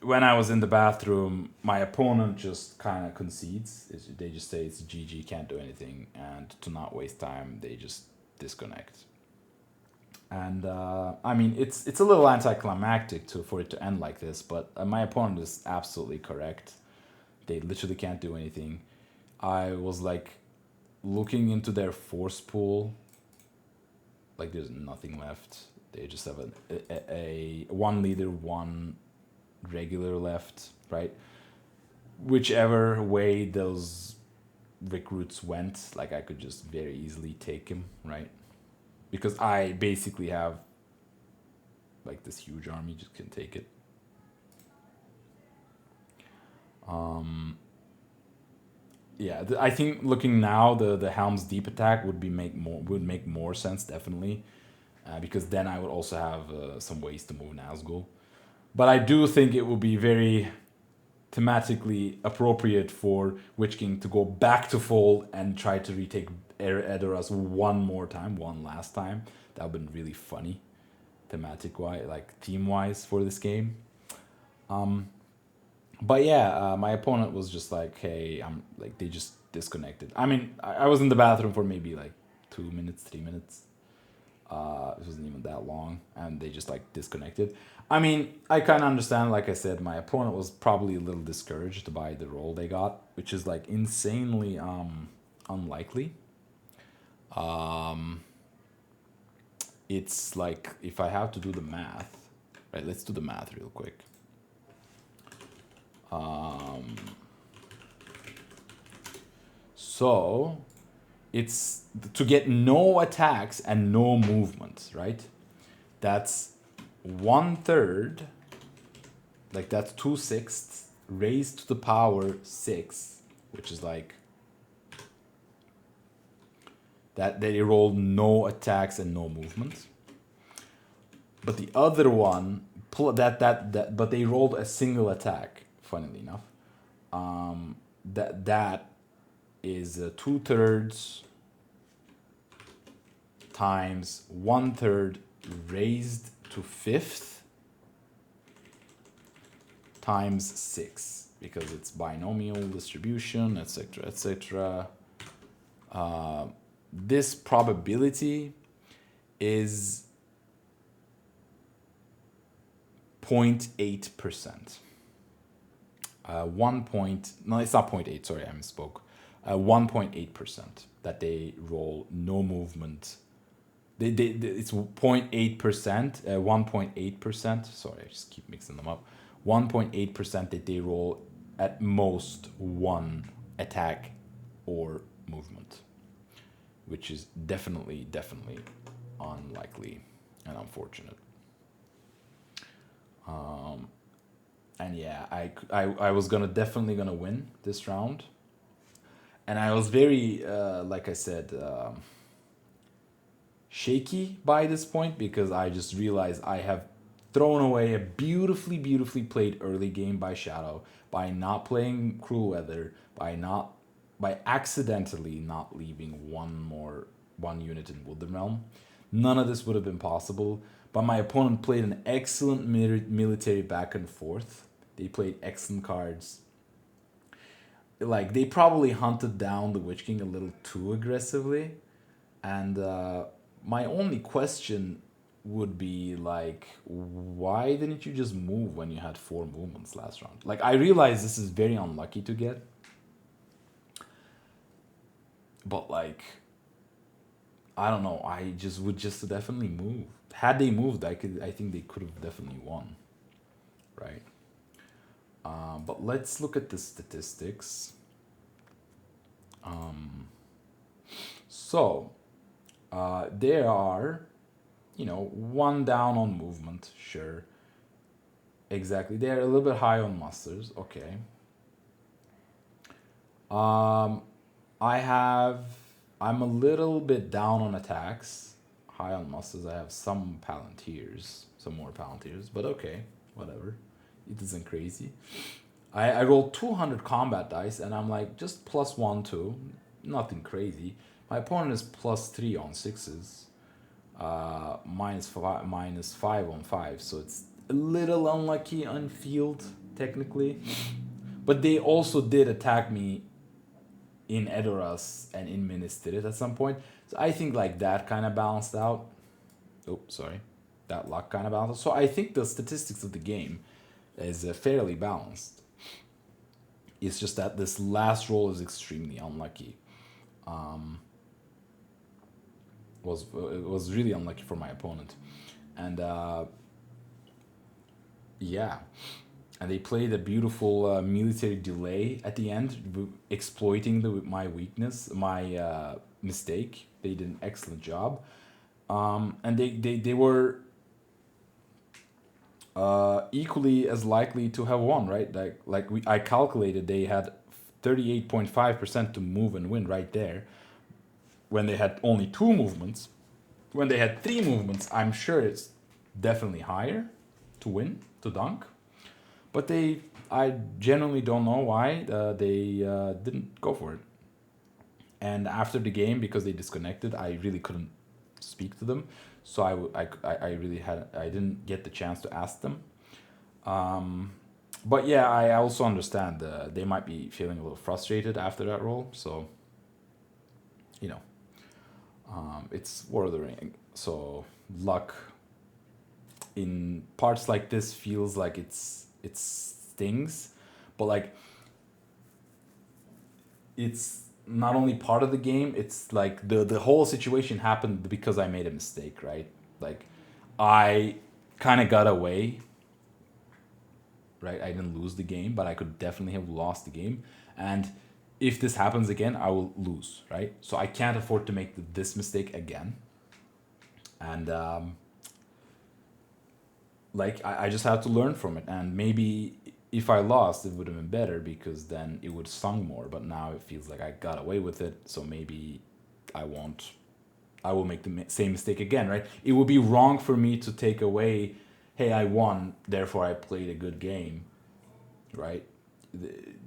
when I was in the bathroom, my opponent just kind of concedes. They just say it's GG, can't do anything, and to not waste time, they just disconnect. And I mean, it's a little anticlimactic for it to end like this, but my opponent is absolutely correct. They literally can't do anything. I was like looking into their force pool. Like there's nothing left. They just have a one leader, one regular left, right? Whichever way those recruits went, like I could just very easily take him, right? Because I basically have like this huge army, just can take it. Yeah, I think looking now, the Helm's Deep attack would make more sense definitely, because then I would also have some ways to move Nazgul. But I do think it would be very thematically appropriate for Witch King to go back to Fold and try to retake Edoras one last time. That would have been really funny, thematic wise, like theme wise for this game. But yeah, my opponent was just like, hey, I'm like, they just disconnected. I mean, I was in the bathroom for maybe like 2 minutes, 3 minutes. It wasn't even that long, and they just like disconnected. I mean, I kind of understand. Like I said, my opponent was probably a little discouraged by the roll they got, which is like insanely unlikely. It's like, if I have to do the math, right? Let's do the math real quick. So it's to get no attacks and no movement, right? That's 1/3, like that's 2/6 raised to the power 6, which is like that they roll no attacks and no movement. But the other one, but they rolled a single attack. Funnily enough, that is 2/3 times 1/3 raised to 5th times 6, because it's binomial distribution, etc., etc. This probability is 0.8%. No, it's not 0.8, sorry, I misspoke. 1.8% that they roll no movement. It's 0.8%, 1.8%. Sorry, I just keep mixing them up. 1.8% that they roll at most one attack or movement, which is definitely unlikely and unfortunate. And yeah, I was definitely gonna win this round, and I was very like I said, shaky by this point, because I just realized I have thrown away a beautifully played early game by Shadow, by not playing Cruel Weather, by accidentally not leaving one unit in Woodland Realm. None of this would have been possible, but my opponent played an excellent military back and forth. They played excellent cards. Like, they probably hunted down the Witch King a little too aggressively, and my only question would be like, why didn't you just move when you had 4 movements last round? Like, I realize this is very unlucky to get, but like, I don't know, I just would just definitely move. Had they moved, I think they could have definitely won, right? But let's look at the statistics. So there are, 1 down on movement, sure. Exactly, they're a little bit high on musters, okay. I'm a little bit down on attacks, high on musters. I have some Palantirs, some more Palantirs, but okay, whatever. It isn't crazy. I rolled 200 combat dice, and I'm like, just plus 1, 2. Nothing crazy. My opponent is plus 3 on 6s. Minus 5 on 5, so it's a little unlucky on field, technically. But they also did attack me in Edoras and in Minas Tirith at some point. So I think like that kind of balanced out. Oh, sorry. That luck kind of balanced out. So I think the statistics of the game is fairly balanced. It's just that this last roll is extremely unlucky. It was really unlucky for my opponent, and yeah, and they played a beautiful military delay at the end, exploiting my weakness, my mistake. They did an excellent job, and they were equally as likely to have won, right? I calculated they had 38.5% to move and win right there, when they had only 2 movements. When they had 3 movements, I'm sure it's definitely higher to win, to dunk. But I generally don't know why they didn't go for it. And after the game, because they disconnected, I really couldn't speak to them. So I didn't get the chance to ask them. But yeah, I also understand they might be feeling a little frustrated after that roll. So, you know, it's War of the Ring. So luck in parts like this feels like it stings, but like it's not only part of the game. It's like the whole situation happened because I made a mistake, right? Like I kind of got away, right? I didn't lose the game, but I could definitely have lost the game. And if this happens again, I will lose, right? So I can't afford to make this mistake again. And I just have to learn from it. And maybe if I lost, it would have been better, because then it would have stung more. But now it feels like I got away with it. So maybe I will make the same mistake again, right? It would be wrong for me to take away, hey, I won, therefore I played a good game, right?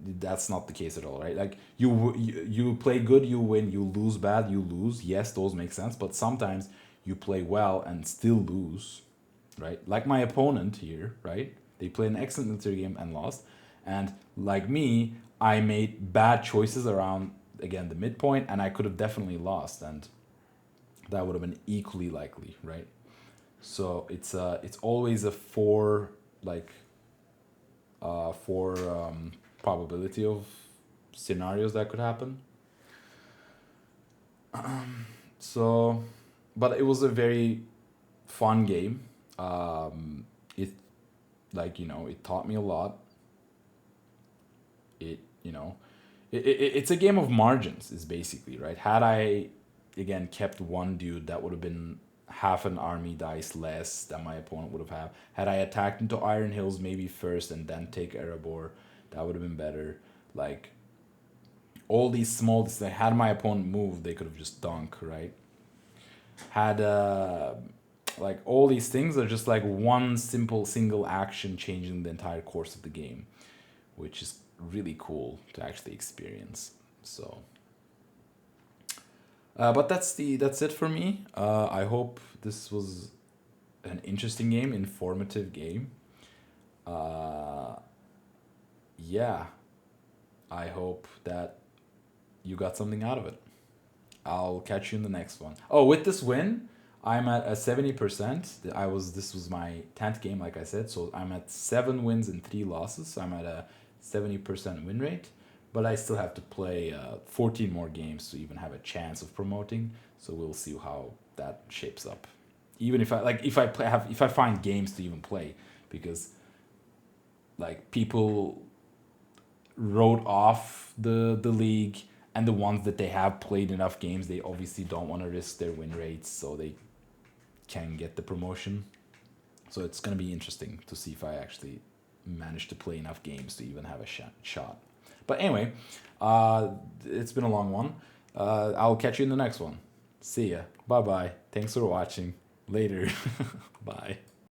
That's not the case at all, right? Like you play good, you win. You lose bad, you lose. Yes, those make sense. But sometimes you play well and still lose, right? Like my opponent here, right? They played an excellent military game and lost. And like me, I made bad choices around, again, the midpoint, and I could have definitely lost, and that would have been equally likely, right? So it's always a four probability of scenarios that could happen. So, but it was a very fun game. It it taught me a lot. It you know, it's a game of margins, is basically, right. Had I again kept one dude, that would have been half an army dice less than my opponent would have had. Had I attacked into Iron Hills maybe first and then take Erebor, that would have been better. Like all these small things, had my opponent moved, they could have just dunk, right. Had like all these things are just like one simple single action changing the entire course of the game, which is really cool to actually experience. So but that's it for me. I hope this was an interesting game, informative game. Yeah, I hope that you got something out of it. I'll catch you in the next one. Oh, with this win, I'm at a 70%. This was my 10th game, like I said, so I'm at 7 wins and 3 losses. So I'm at a 70% win rate, but I still have to play 14 more games to even have a chance of promoting. So we'll see how that shapes up. Even if I find games to even play, because like people wrote off the league, and the ones that they have played enough games, they obviously don't want to risk their win rates, so they can get the promotion. So it's going to be interesting to see if I actually manage to play enough games to even have a shot. But anyway, it's been a long one. I'll catch you in the next one. See ya. Bye bye. Thanks for watching. Later. Bye.